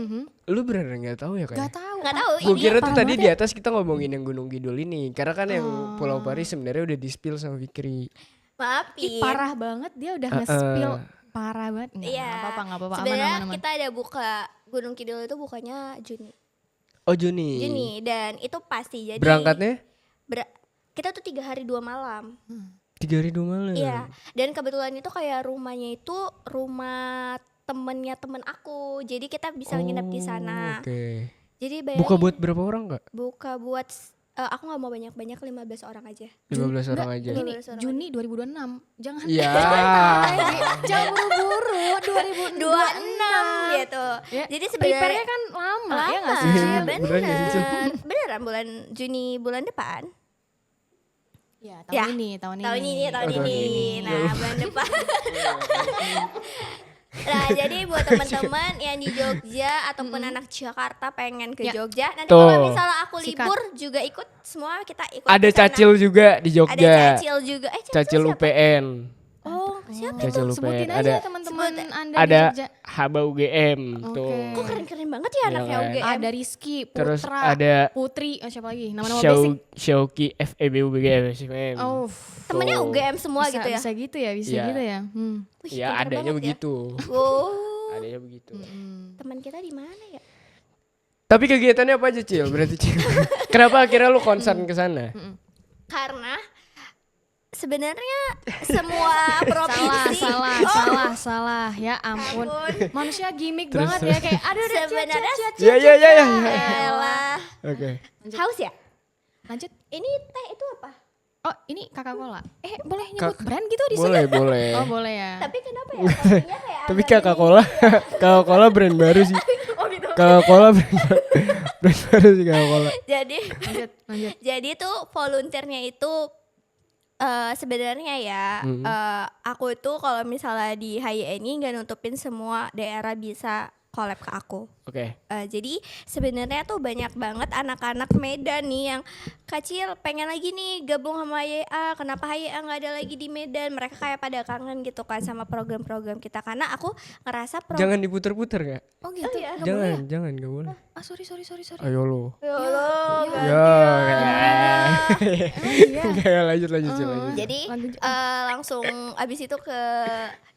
lu beneran gak tahu ya kan? Gak tahu. Nggak tahu. Gue Ini kira tuh parah tadi banget di ya. atas kita ngomongin yang Gunung Kidul ini. Karena kan yang Pulau Pari sebenarnya udah di-spill sama Fikri. maaf Ih, Pin. parah banget dia udah nge-spill. Parah banget. Nggak Iya. apa-apa, aman, Sebenarnya aman. kita ada buka Gunung Kidul itu bukanya Juni. Oh Juni. Juni dan itu pasti jadi Berangkatnya kita tuh 3 hari 2 malam. 3 hari 2 malam. Iya. Dan kebetulan itu kayak rumahnya itu rumah temennya temen aku. Jadi kita bisa nginep di sana. Oke. Jadi Buka bayangin, buat berapa orang nggak? buka buat aku nggak mau banyak-banyak 15 orang aja. 15 orang aja. Ini 15 orang Juni 2026. Jangan. Iya. Jangan buru-buru 2026 26 gitu. Ya, Jadi prepare-nya sebenarnya kan lama, ya lama, nggak sih? Iya, beneran ya, Cil? beneran bulan Juni bulan depan. Ya, Ya, tahun ini. Tahun ini. Oh, tahun ini. Nah, bulan depan. Nah, jadi buat teman-teman yang di Jogja ataupun anak Jakarta pengen ke Ya. Jogja, nanti Tuh. kalau misalnya aku Sikat. libur juga ikut, semua kita ikut. Ada ke sana. Cacil juga di Ada Jogja. Cacil juga. Cacil siapa? UPN. Oh, siapa Cacil itu? UPN. Sebutin aja Ada- teman-teman Anda di Ada Jogja. Haba UGM tuh. Oke. Kok keren-keren banget ya anaknya kan? UGM. Ada Rizky, Terus Putra, ada Putri, siapa lagi? Nama-nama basic. Syauki FEB UGM. Oh, Temennya UGM semua bisa, gitu ya. bisa gitu ya, bisa Iya. gitu ya. Wih, Ya pinter adanya banget ya. begitu. Wow. Adanya begitu. Teman kita di mana ya? Tapi kegiatannya apa aja Cil? Berarti Cil. Kenapa akhirnya lu concern ke sana? Karena sebenarnya semua provinsi Salah. Ya ampun. Ampun. Manusia gimmick Terus, banget ya kayak aduh Sebenarnya Ya. elah. Oke. Haus ya? Lanjut. Ini teh itu apa? Oh, ini Coca-Cola. Boleh nyebut brand gitu di sini? Boleh, boleh. Oh, boleh ya. Tapi kenapa ya? Kopinya kayak Tapi agak Coca-Cola, Coca-Cola brand baru sih. Oh gitu. Coca-Cola brand baru sih Coca-Cola. Jadi Lanjut. jadi tuh volunteernya itu sebenarnya ya aku itu kalau misalnya di HYNI nggak nutupin semua daerah bisa collab ke aku. Oke. Jadi sebenarnya tuh banyak banget anak-anak Medan nih yang kecil pengen lagi nih gabung sama HYA. Kenapa HYA nggak ada lagi di Medan? Mereka kayak pada kangen gitu kan sama program-program kita. Karena aku ngerasa Jangan diputer-puter nggak? Oh gitu. iya. Nggak boleh ya? Jangan, nggak boleh. Ah, sorry. Ayo lo. Ya Allah, Ya, kayak lanjut Cil, lanjut. Jadi langsung abis itu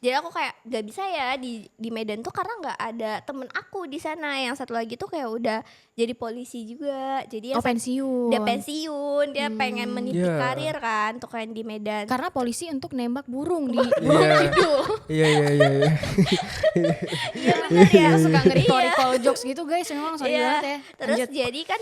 jadi aku kayak gak bisa ya di Medan tuh karena nggak ada temen aku di sana. Yang satu lagi tuh kayak udah jadi polisi juga. Jadi yang pensiun. dia pensiun, dia pengen meniti Iya. karir kan, tuh kan di Medan. Karena polisi untuk nembak burung di Iya. Iya. Iya bener ya. suka nge-recall jokes gitu guys, memang sorry Iya. banget ya. Terus Lanjut. jadi kan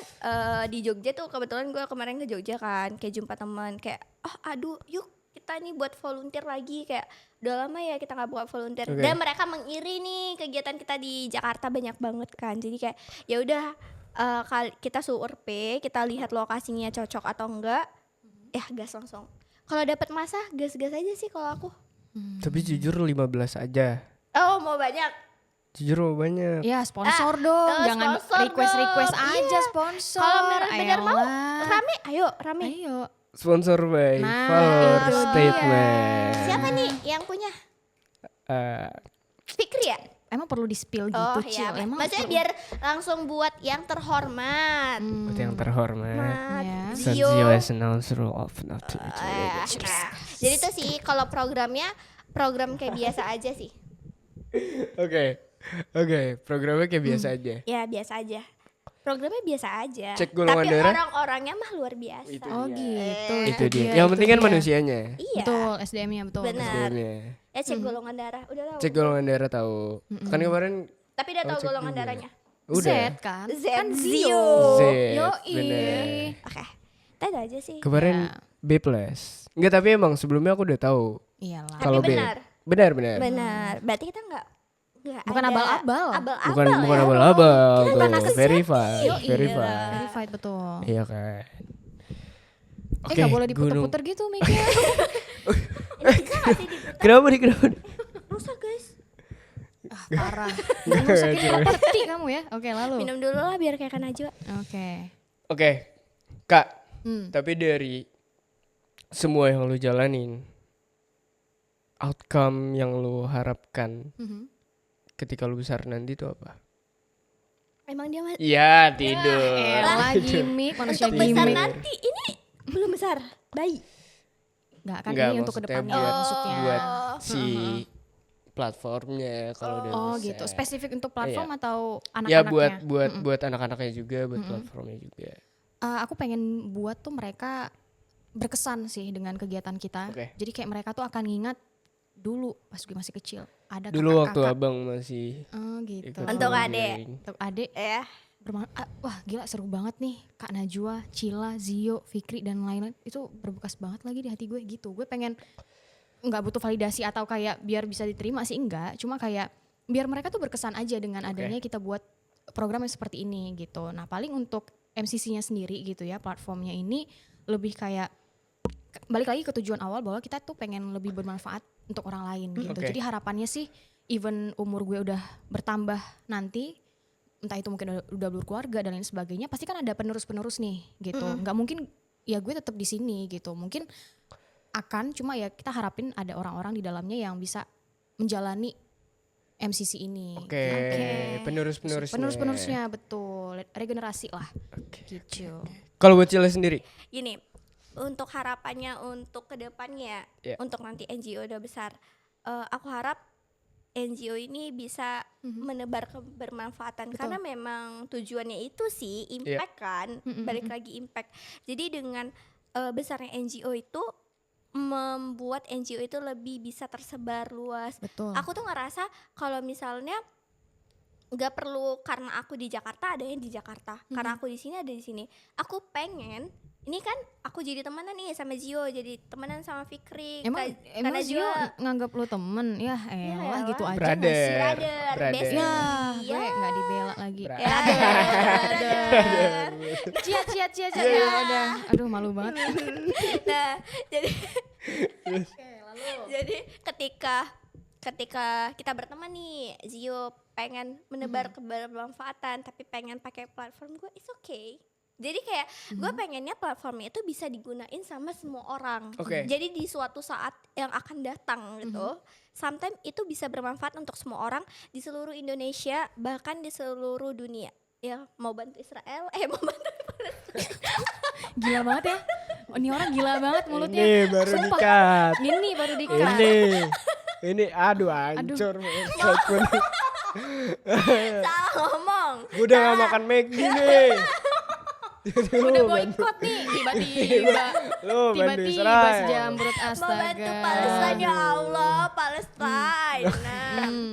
di Jogja tuh kebetulan gue kemarin ke Jogja kan, kayak jumpa teman kayak aduh yuk kita nih buat volunteer lagi, kayak udah lama ya kita nggak buat volunteer. Oke. Dan mereka mengiri nih kegiatan kita di Jakarta banyak banget kan, jadi kayak ya udah kita survei, kita lihat lokasinya cocok atau enggak, ya gas langsung. Kalau dapat masa gas-gas aja sih kalau aku. Tapi jujur 15 aja. Oh mau banyak. Jujur mau banyak. Ya sponsor dong, jangan sponsor request dong. aja Iya. sponsor. Kalau benar mau Ayolah. rame, ayo rame. Ayo. Sponsor by Nah, Valor itu dia. Statement. Siapa nih yang punya? Eh, Fikri ya? emang perlu di-spill gitu, Oh Cil. ya, Emang maksudnya perlu- biar langsung buat yang terhormat. Buat yang terhormat. Ya. Zio. Zio as announcer of not to Nah, jadi tuh sih kalau programnya program kayak biasa aja sih. Oke, programnya kayak biasa aja. Ya biasa aja. Programnya biasa aja. Cek golongan Tapi darah. orang-orangnya mah luar biasa. Itu Oh gitu. Itu dia. Yang penting kan dia. manusianya. Iya. Betul, SDM-nya betul. Benar. SDM-nya. Ya cek golongan darah. Udah tahu. Cek golongan darah tahu. Kan kemarin Tapi udah tahu cek golongan juga. darahnya. Udah. Z kan? Z. Kan Zio. Z. Yoi. Bener. Oke. Tadi aja sih. Kemarin Ya. B+. Enggak, tapi emang sebelumnya aku udah tahu. Iyalah. Tapi Kalau B. benar. Benar. Benar. Berarti kita nggak Bukan ada abal-abal. Abal-abal Bukan ya. abal-abal Kita tuh. anak Verified. Yoi. Verified. Verified betul. Iya kan. Nggak boleh diputer-puter gitu mic-nya. Kenapa nih? Rusak guys. Parah. Minum sakit properti kamu ya. Oke, lalu. Minum dulu lah biar kayak Najwa. Oke. Oke, Kak. Hmm. Tapi dari semua yang lu jalanin, outcome yang lu harapkan Mhm. ketika lu besar nanti itu apa? Emang dia Iya, tidur. Elah gimmick, manusia untuk besar gimmick. nanti ini belum besar, bayi. Enggak kan Enggak, ini untuk maksudnya kedepannya buat- maksudnya. Buat si platformnya kalau udah Oh besar. gitu. Spesifik untuk platform Iya. atau Ya anak-anaknya? buat anak-anaknya juga, buat platformnya juga. Aku pengen buat tuh mereka berkesan sih dengan kegiatan kita. Oke. Jadi kayak mereka tuh akan ngingat dulu pas gue masih kecil. Ada Dulu waktu kakak-kakak. abang masih Oh gitu. ikut Untuk volunteering. Untuk adik Ya. wah gila seru banget nih Kak Najwa, Cila, Zio, Fikri dan lain-lain itu berbekas banget lagi di hati gue gitu. Gue pengen nggak butuh validasi atau kayak biar bisa diterima sih enggak, cuma kayak biar mereka tuh berkesan aja dengan adanya kita buat program yang seperti ini gitu. Nah paling untuk MCC-nya sendiri gitu ya, platformnya ini lebih kayak balik lagi ke tujuan awal bahwa kita tuh pengen lebih bermanfaat untuk orang lain gitu. Oke. Jadi harapannya sih even umur gue udah bertambah nanti, entah itu mungkin udah berkeluarga dan lain sebagainya, pasti kan ada penerus-penerus nih gitu. Nggak mungkin ya gue tetap di sini gitu. Mungkin akan cuma ya kita harapin ada orang-orang di dalamnya yang bisa menjalani MCC ini. Oke, penerus-penerusnya. Penerus-penerusnya betul, regenerasi lah. Oke. Gitu. Kalau buat Cila sendiri, Gini, untuk harapannya untuk kedepannya, Ya. untuk nanti NGO udah besar, aku harap NGO ini bisa menebar kebermanfaatan karena memang tujuannya itu sih impact kan, balik lagi impact. Jadi dengan besarnya NGO itu membuat NGO itu lebih bisa tersebar luas. Betul. Aku tuh ngerasa kalau misalnya nggak perlu karena aku di Jakarta ada yang di Jakarta, karena aku di sini ada di sini. Aku pengen ini kan aku jadi temenan nih sama Zio, jadi temenan sama Fikri. Emang karena Zio nganggap lu temen ya elah gitu aja nggak sih? Brother. bestie. Ya, gue nggak dibela lagi. Bra- Ya, brother. Cia, udah. Aduh malu banget. Nah, jadi ketika kita berteman nih, Zio pengen menebar kebermanfaatan tapi pengen pakai platform gue, it's okay. Jadi kayak gue pengennya platformnya itu bisa digunain sama semua orang. Oke. Jadi di suatu saat yang akan datang gitu, sometimes itu bisa bermanfaat untuk semua orang di seluruh Indonesia bahkan di seluruh dunia. Ya mau bantu Israel, mau bantu Gila banget ya. Ini orang gila banget mulutnya. ini baru Sumpah. dikat. Ini baru dikat. Ini aduh hancur. salah ngomong. Gue udah gak makan McD nih. Udah boykot nih tiba-tiba. Lu bantu Tiba-tiba Israel. sejambrut Mau astaga. bantu Palestina ya Allah, Palestina. Hmm.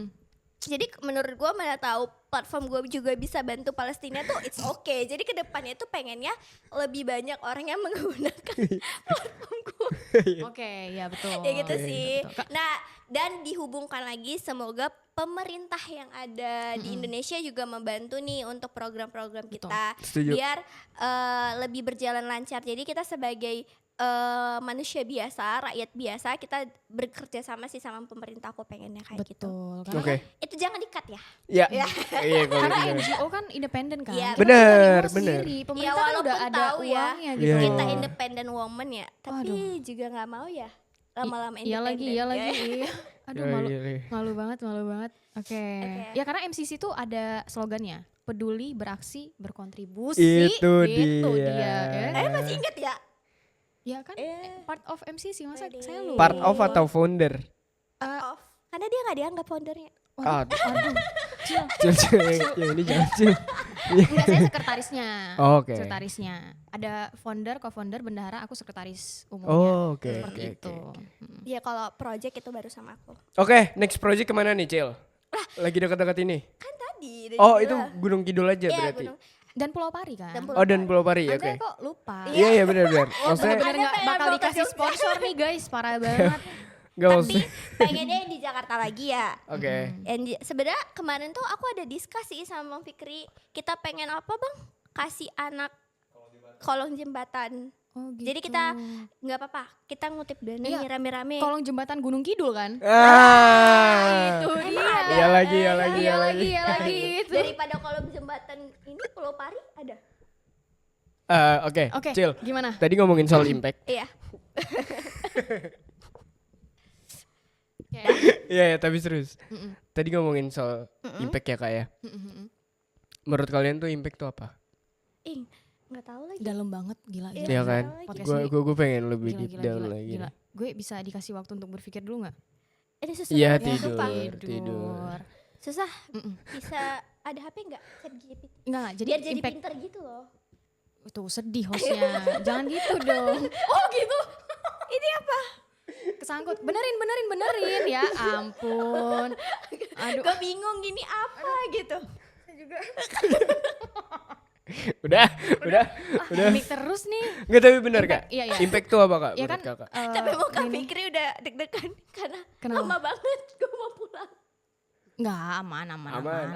Jadi menurut gue mana tahu platform gue juga bisa bantu Palestina tuh it's okay. Jadi kedepannya tuh pengennya lebih banyak orang yang menggunakan platform gue. Oke, ya betul. Ya gitu sih. Betul. Nah dan dihubungkan lagi semoga pemerintah yang ada di Indonesia juga membantu nih untuk program-program kita. Setuju. Biar lebih berjalan lancar. Jadi kita sebagai manusia biasa, rakyat biasa, kita bekerja sama sih sama pemerintah. Aku pengennya kayak gitu. Betul. Karena, Oke. Itu jangan di-cut ya. Ya. Iya kalau karena gitu. NGO kan independen kan. Iya, Kita bener, bisa ngurus bener. sendiri. Ya Pemerintah kan walaupun udah ada tahu ya uangnya gitu. Iya. kita independent woman ya, tapi Aduh. juga nggak mau ya lama-lama Iya independen. lagi, iya ya. lagi. Iya. Aduh Yoi. malu banget. Oke. Ya karena MCC tuh ada slogannya, peduli, beraksi, berkontribusi. Itu gitu dia. ya. Masih inget ya? Ya kan part of MCC, masa Wede. saya lupa. Part of atau founder? Off. Karena dia nggak dianggap foundernya. Aduh. Cil. Cil, yang ini jangan Cil. Enggak, saya sekretarisnya. Oke. Sekretarisnya. Ada founder, co-founder, bendahara, aku sekretaris umumnya. Oh, oke. Seperti Oke, itu. oke. Ya kalau project itu baru sama aku. Oke, next project kemana nih, Cil? Lagi dekat-dekat ini. Kan tadi. udah Oh, dibilang. itu Gunung Kidul aja Iya, berarti. Gunung. Dan Pulau Pari kan. Dan Oh, dan Pulau Pari, Anda oke. kok lupa? Iya, benar-benar. Maksudnya Bener-bener Anda gak pengen bakal fokus dikasih Jogja. sponsor nih guys, parah banget. enggak Tapi usah. pengennya di Jakarta lagi ya. Oke. Sebenarnya kemarin tuh aku ada diskusi sama Bang Fikri. Kita pengen apa Bang? Kasih anak kolong jembatan. Oh gitu. Jadi kita nggak apa-apa. Kita ngutip dana Iya. nih rame-rame. kolong jembatan Gunung Kidul kan? Ah. Itu dia. Iya lagi, iya lagi, Iya iya lagi, lagi. iya lagi itu. Daripada kolong jembatan ini Pulau Pari ada. Oke, Oke, Cil. gimana? Tadi ngomongin soal impact. Iya. Iya, tapi serius. Tadi ngomongin soal impact ya, Kak ya. Menurut kalian tuh impact tuh apa? Nggak tahu lagi. Dalam banget, gila. Iya, Iya kan? Podcast Gue ini pengen lebih gila, deep gila, down gila, lagi. gila. Gue bisa dikasih waktu untuk berpikir dulu nggak? Ini susah. Iya, banget ya, tidur. sumpah. Tidur. Susah. Bisa ada HP nggak? ChatGPT. Enggak, jadi Biar jadi impact pinter gitu loh. itu sedih hostnya. Jangan gitu dong. Oh gitu. Ini apa? Kesangkut. Benerin ya. Ampun. Aduh. Gue bingung gini apa gitu. Udah. Gimik terus nih. Enggak, tapi benar Kak. Iya, iya. Impact tuh apa Kak? Ya menurut kan. Kakak? Tapi muka gini. Fikri udah deg-degan karena Kenapa? lama banget gue mau pulang. Enggak, aman.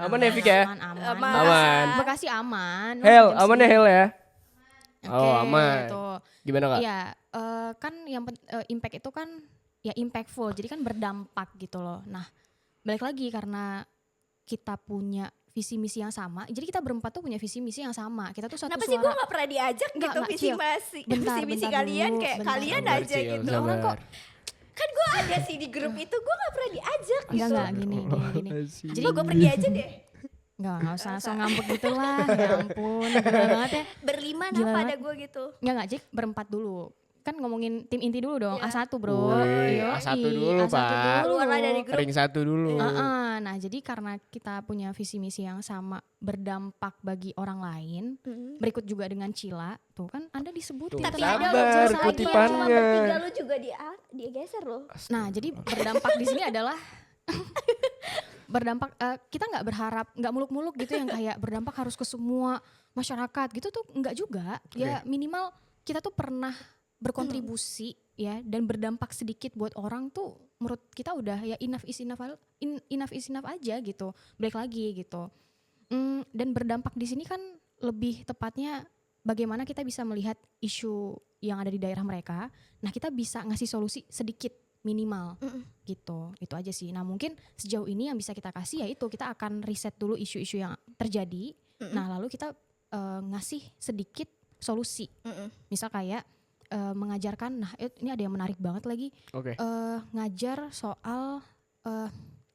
Aman ya, Fik ya? Aman. Aman. Bekasi aman. Hel, Jam aman ya 9. Hel ya? Oke, Oh, aman. gitu. Gimana Kak? Iya, kan yang impact itu kan ya impactful, jadi kan berdampak gitu loh. Nah, balik lagi karena kita punya visi misi yang sama, jadi kita berempat tuh punya visi misi yang sama. Kita tuh satu Kenapa sih gue suara. gak pernah diajak Nggak, gitu visi Cil. misi Bentar kalian dulu, kayak bentar. kalian Sabar, aja Cil, gitu. Orang sabar. kok Kan gue ada sih di grup itu gue gak pernah diajak gitu. Enggak gini. Jadi gue pergi aja deh. Enggak usah langsung ngambek gitu lah. Ya ampun, gila banget ya. Berlima Gila apa banget. ada gue gitu. Enggak, jadi berempat dulu. Kan ngomongin tim inti dulu dong, Iya. A1 bro. Wih, Yoi, A1 dulu, Pak. Keluarlah dari grup. Ring 1 dulu. Nah, jadi karena kita punya visi misi yang sama, berdampak bagi orang lain, berikut juga dengan Cila, tuh kan Anda disebutin. Tuh, Tapi ternyata ada sabar, loh jurusan cuma kutipannya. bertiga lu juga dia geser loh. Nah, jadi berdampak di sini adalah berdampak kita nggak berharap nggak muluk-muluk gitu yang kayak berdampak harus ke semua masyarakat gitu tuh nggak juga. Ya minimal kita tuh pernah berkontribusi ya dan berdampak sedikit buat orang tuh menurut kita udah ya enough is enough aja gitu. Balik lagi gitu. Dan berdampak di sini kan lebih tepatnya bagaimana kita bisa melihat isu yang ada di daerah mereka. Nah, kita bisa ngasih solusi sedikit minimal gitu. Itu aja sih. Nah, mungkin sejauh ini yang bisa kita kasih yaitu kita akan riset dulu isu-isu yang terjadi. Nah, lalu kita ngasih sedikit solusi. Misal kayak mengajarkan, nah ini ada yang menarik banget lagi. Oke. Ngajar soal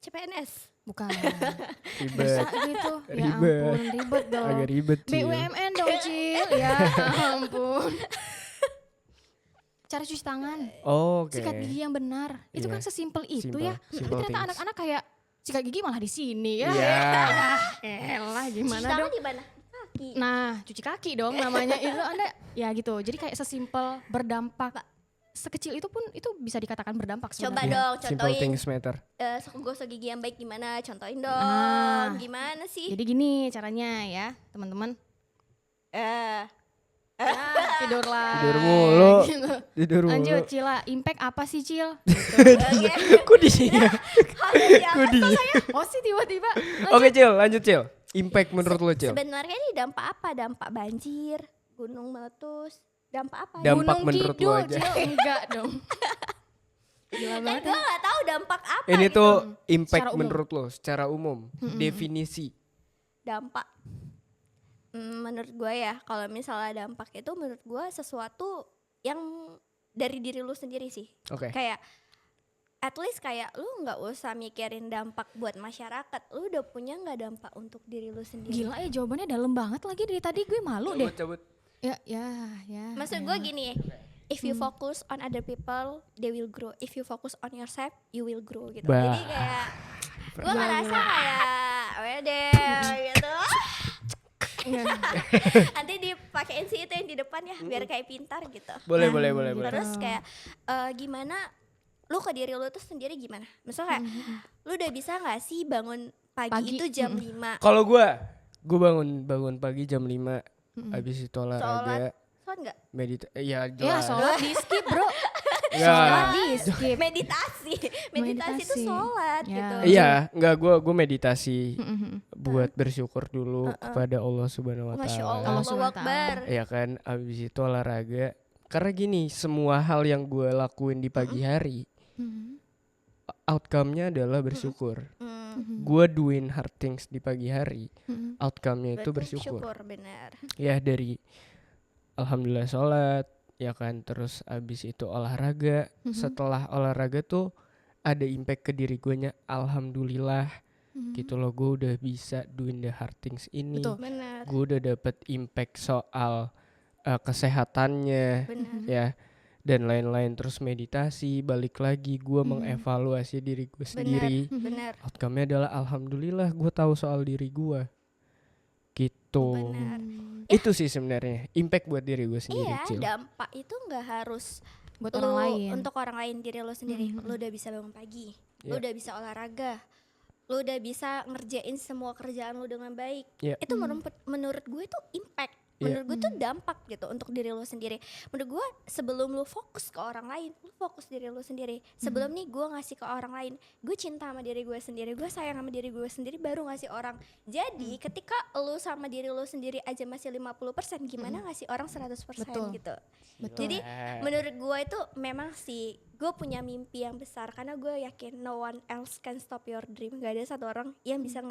CPNS. bukan Ribet. bisa gitu. Ya Ribet. ampun, ribet dong. Agak ribet Cil. BUMN dong Cil. Ya ampun. Cara cuci tangan, Oh, oke. sikat gigi yang benar. Itu Iya. kan sesimpel itu Simple, ya. Tapi simple ternyata things. anak-anak kayak sikat gigi malah di sini ya. Iya. Elah Cuci gimana tangan dong. di mana? Kaki. Nah, cuci kaki dong namanya itu Anda ya gitu. Jadi kayak sesimpel berdampak sekecil itu pun itu bisa dikatakan berdampak Coba sebenarnya. dong Simple contohin things matter. gosok gigi yang baik gimana? Contohin dong. Ah. Gimana sih? Jadi gini caranya ya, teman-teman. Tidurlah. Tidur mulu. Gitu. Tidur mulu. Lanjut Cila, impact apa sih Cil? Kok di sini? Kok di? Oh sih tiba-tiba. Oke Cil, lanjut Cil. Impact menurut lo Cil. Sebenarnya ini dampak apa? Dampak banjir, gunung meletus, dampak apa? Dampak Gunung menurut lo Kidul, aja. Cil. Enggak dong. Gila Kan banget gue ya. gak tahu dampak apa Ini gitu. tuh impact Secara umum. menurut lo secara umum. Definisi. Dampak. Menurut gue ya, kalau misalnya dampak itu menurut gue sesuatu yang dari diri lu sendiri sih. Oke. Kayak at least kayak lu nggak usah mikirin dampak buat masyarakat, lu udah punya nggak dampak untuk diri lu sendiri. Gila ya, jawabannya dalam banget lagi dari tadi, gue malu deh. Cabut. Ya. Maksud gue gini, if you focus on other people, they will grow. If you focus on yourself, you will grow gitu. Bah. Jadi kayak gue ngerasa kayak wede gitu. Nanti dipakein sih itu yang di depan ya, biar kayak pintar gitu. Boleh. Terus kayak gimana lu ke diri lu tuh sendiri gimana? Misalnya kayak lu udah bisa nggak sih bangun pagi itu jam 5? Kalau gue bangun pagi jam 5, habis itu olahraga, Sholat nggak? ya Ya jelas. sholat di skip bro. Ya. Sholat di skip. Meditasi itu Meditasi. sholat Ya. gitu. Iya, enggak gue meditasi buat bersyukur dulu kepada Allah Subhanahu wa Masya taala. Allah, Allahu Akbar. Ya kan, habis itu olahraga. Karena gini, semua hal yang gue lakuin di pagi hari, outcome-nya adalah bersyukur. Gue doing hard things di pagi hari, outcome-nya itu bersyukur. Benar. Ya dari alhamdulillah sholat, ya kan, terus abis itu olahraga. Setelah olahraga tuh ada impact ke diri gue nya, alhamdulillah gitu loh, gue udah bisa doing the hard things ini. Betul. Benar. Gue udah dapet impact soal kesehatannya, Benar. ya, dan lain-lain. Terus meditasi, balik lagi gue mengevaluasi diri gue sendiri. Benar. Outcome-nya adalah alhamdulillah gue tahu soal diri gue gitu. Benar. Itu sih sebenarnya impact buat diri gue sendiri. Iya, Cil. dampak itu nggak harus Buat lu orang lain. untuk orang lain, diri lu sendiri. Lu udah bisa bangun pagi, lu udah bisa olahraga, lu udah bisa ngerjain semua kerjaan lu dengan baik. Iya. Itu menurut gue itu impact. Menurut gue tuh dampak gitu untuk diri lu sendiri. Menurut gue sebelum lu fokus ke orang lain, lu fokus diri lu sendiri. Sebelum nih gue ngasih ke orang lain, gue cinta sama diri gue sendiri, gue sayang sama diri gue sendiri, baru ngasih orang. Jadi ketika lu sama diri lu sendiri aja masih 50%, gimana ngasih orang 100% Betul. gitu. Betul. Jadi menurut gue itu memang sih, gue punya mimpi yang besar karena gue yakin no one else can stop your dream. Gak ada satu orang yang bisa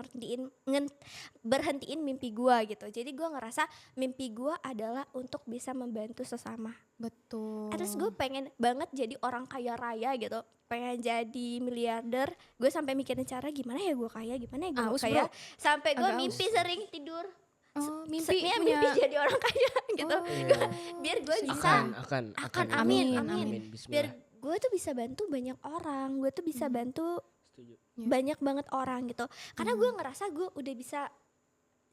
berhentiin mimpi gue gitu. Jadi gue ngerasa mimpi gue adalah untuk bisa membantu sesama. Betul. Terus gue pengen banget jadi orang kaya raya gitu, pengen jadi miliarder. Gue sampai mikirin cara gimana ya gue kaya, gimana ya gue Aus, kaya. bro. Sampai gue Agak mimpi sering tidur. Mimpi Mimpi jadi orang kaya gitu. Biar gue bisa akan amin. Bismillah. Biar gue tuh bisa bantu banyak orang, gue tuh bisa bantu banyak banget orang gitu. Karena gue ngerasa gue udah bisa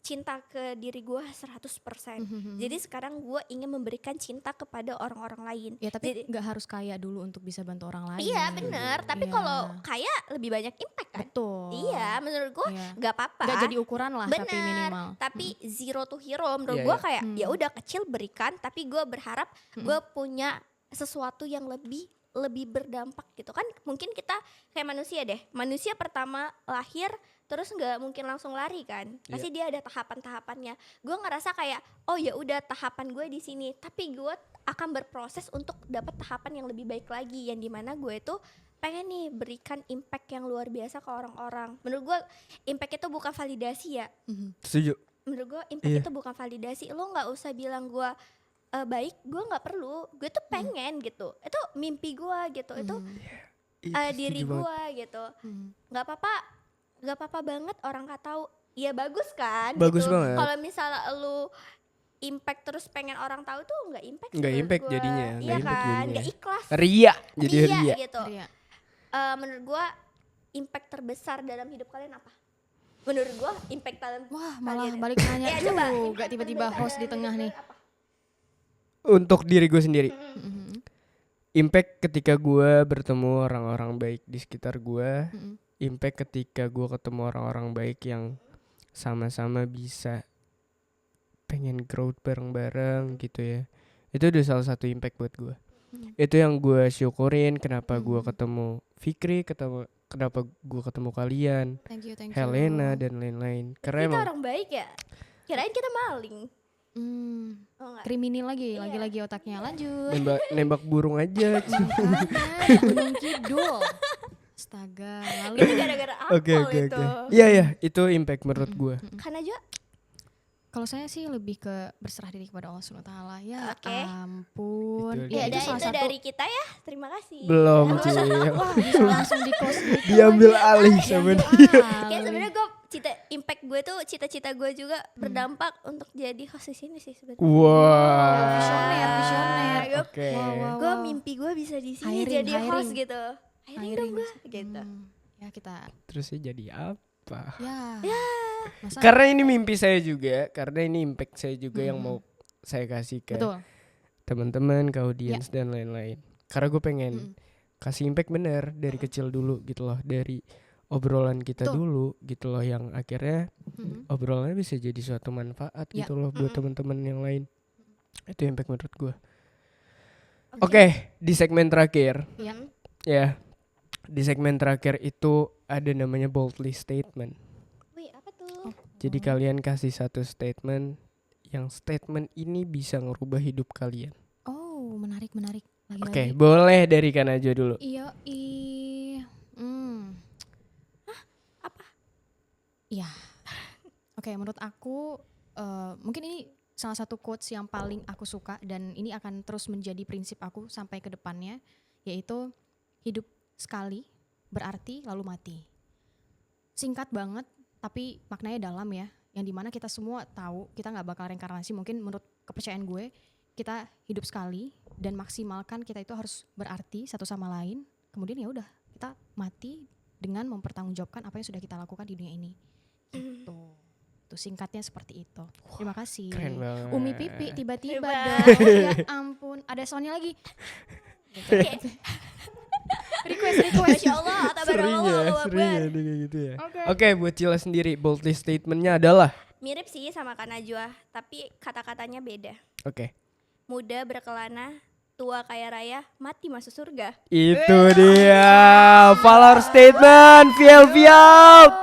cinta ke diri gue 100%. Jadi sekarang gue ingin memberikan cinta kepada orang-orang lain. Ya tapi nggak harus kaya dulu untuk bisa bantu orang lain. Iya bener, tapi Iya. kalau kaya lebih banyak impact kan. Betul. Iya, menurut gue Iya. gak apa-apa. Nggak jadi ukuran lah, tapi Bener, minimal. tapi zero to hero menurut Iya, gue iya. kayak ya udah kecil berikan, tapi gue berharap gue punya sesuatu yang lebih berdampak gitu kan. Mungkin kita kayak manusia deh, manusia pertama lahir terus nggak mungkin langsung lari kan, pasti dia ada tahapan-tahapannya. Gue ngerasa kayak oh ya udah tahapan gue di sini, tapi gue akan berproses untuk dapat tahapan yang lebih baik lagi, yang dimana gue itu pengen nih berikan impact yang luar biasa ke orang-orang. Menurut gue impact itu bukan validasi ya. Setuju. Menurut gue impact itu bukan validasi. Lo nggak usah bilang gue baik, gue nggak perlu. Gue tuh pengen gitu. Itu mimpi gue gitu. Itu diri gue gitu. Nggak apa-apa banget orang nggak tahu. Ya bagus kan. Bagus gitu. banget. Kalau misalnya lo impact terus pengen orang tahu tuh nggak impact. Nggak menurut impact gua. jadinya, Iya nggak impact kan. jadinya. Nggak ikhlas. Ria, jadi ria. Gitu. Iya. Menurut gue impact terbesar dalam hidup kalian apa? Menurut gue impact dalam Wah malah kalian. balik nanya Ya, coba, juga impact tiba-tiba terbesar host di dalam tengah hidup nih. kalian apa? Untuk diri gue sendiri. Impact ketika gue bertemu orang-orang baik di sekitar gue. Impact ketika gue ketemu orang-orang baik yang sama-sama bisa pengen growth bareng-bareng gitu ya. Itu udah salah satu impact buat gue. Itu yang gue syukurin. Kenapa gue ketemu Fikri, kenapa gue ketemu kalian, Thank you. Helena dan lain-lain. Karena Kita emang orang baik ya. Kirain kita maling. Oh, enggak. Kriminal Iya. lagi otaknya. Lanjut. nembak burung aja. Makanya, Gunung Kidul. Astaga, lalu Ini gara-gara apa Oke. itu? Iya itu impact menurut gue. Karena juga Kalau saya sih lebih ke berserah diri kepada Allah Subhanahu wa taala. Ya Oke. ampun. Itu Ya, dia. itu salah satu. dari kita ya. Terima kasih. Belum Ci. Wah, bisa langsung di close gitu. Diambil alih sama dia. Kayak sebenarnya gue impact gue tuh cita-cita gue juga berdampak untuk jadi host di sini sih sebenarnya. Wah. Visioner. Oke. Wow. Gue mimpi gue bisa di sini Hiring, jadi host gitu. Hiring dong gue gitu. Ya kita Terusnya jadi apa? ya. Masa Karena ini mimpi saya juga, karena ini impact saya juga yang mau saya kasih ke betul. teman-teman, ke audiens dan lain-lain. Karena gue pengen kasih impact bener dari kecil dulu gitu loh, dari obrolan kita Betul. dulu gitu loh, yang akhirnya obrolannya bisa jadi suatu manfaat Ya. gitu loh buat teman-teman yang lain. Itu impact menurut gue. Oke, di segmen terakhir Ya. ya, di segmen terakhir itu ada namanya boldly statement. Wih, apa tuh? Jadi kalian kasih satu statement yang statement ini bisa ngerubah hidup kalian. Oh, menarik. Lagi-lagi. Oke, boleh dari Kak Najwa dulu. Iya, Apa? Iya. Oke, menurut aku mungkin ini salah satu quotes yang paling aku suka dan ini akan terus menjadi prinsip aku sampai ke depannya, yaitu hidup sekali berarti lalu mati. Singkat banget tapi maknanya dalam ya, yang dimana kita semua tahu kita nggak bakal reinkarnasi. Mungkin menurut kepercayaan gue kita hidup sekali dan maksimalkan kita itu harus berarti satu sama lain. Kemudian ya udah kita mati dengan mempertanggungjawabkan apa yang sudah kita lakukan di dunia ini. Gitu. Itu singkatnya seperti itu. Terima kasih. Keren banget. Umi Pipi tiba-tiba Hebat. dong. Ya ampun, ada soundnya lagi. request. Masya Allah, Sering ya, Allahu sering ya Akbar. dia kayak gitu ya. Oke. Oke, buat Cila sendiri boldly statementnya adalah Mirip sih sama Kak Najwa, tapi kata-katanya beda. oke. Muda berkelana, tua kaya raya, mati masuk surga. Itu dia. Power statement, Viel.